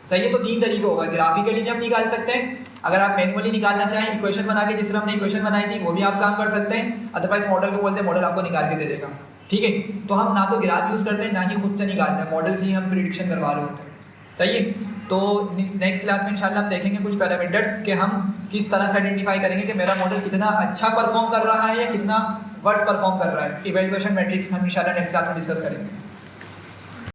सही है। तो 3 तरीके होगा, ग्राफिकली भी हम निकाल सकते हैं, अगर आप मैन्युअली निकालना चाहें इक्वेशन बना के, जिस तरह हमने इक्वेशन बनाई थी वो भी आप काम कर सकते हैं, अदरवाइज मॉडल को बोलते हैं, मॉडल आपको निकाल के दे देगा, ठीक है। तो हम ना तो ग्राफ यूज़ करते हैं ना ही खुद से निकालते हैं, मॉडल से ही हम प्रिडिक्शन करवा रहे होते हैं, सही है। तो नेक्स्ट क्लास में इंशाल्लाह हम देखेंगे कुछ पैरामीटर्स के हम किस तरह से आइडेंटिफाई करेंगे कि मेरा मॉडल कितना अच्छा परफॉर्म कर रहा है या कितना वर्स्ट परफॉर्म कर रहा है। इवैल्यूएशन मैट्रिक्स हम इंशाल्लाह नेक्स्ट क्लास में डिस्कस करेंगे।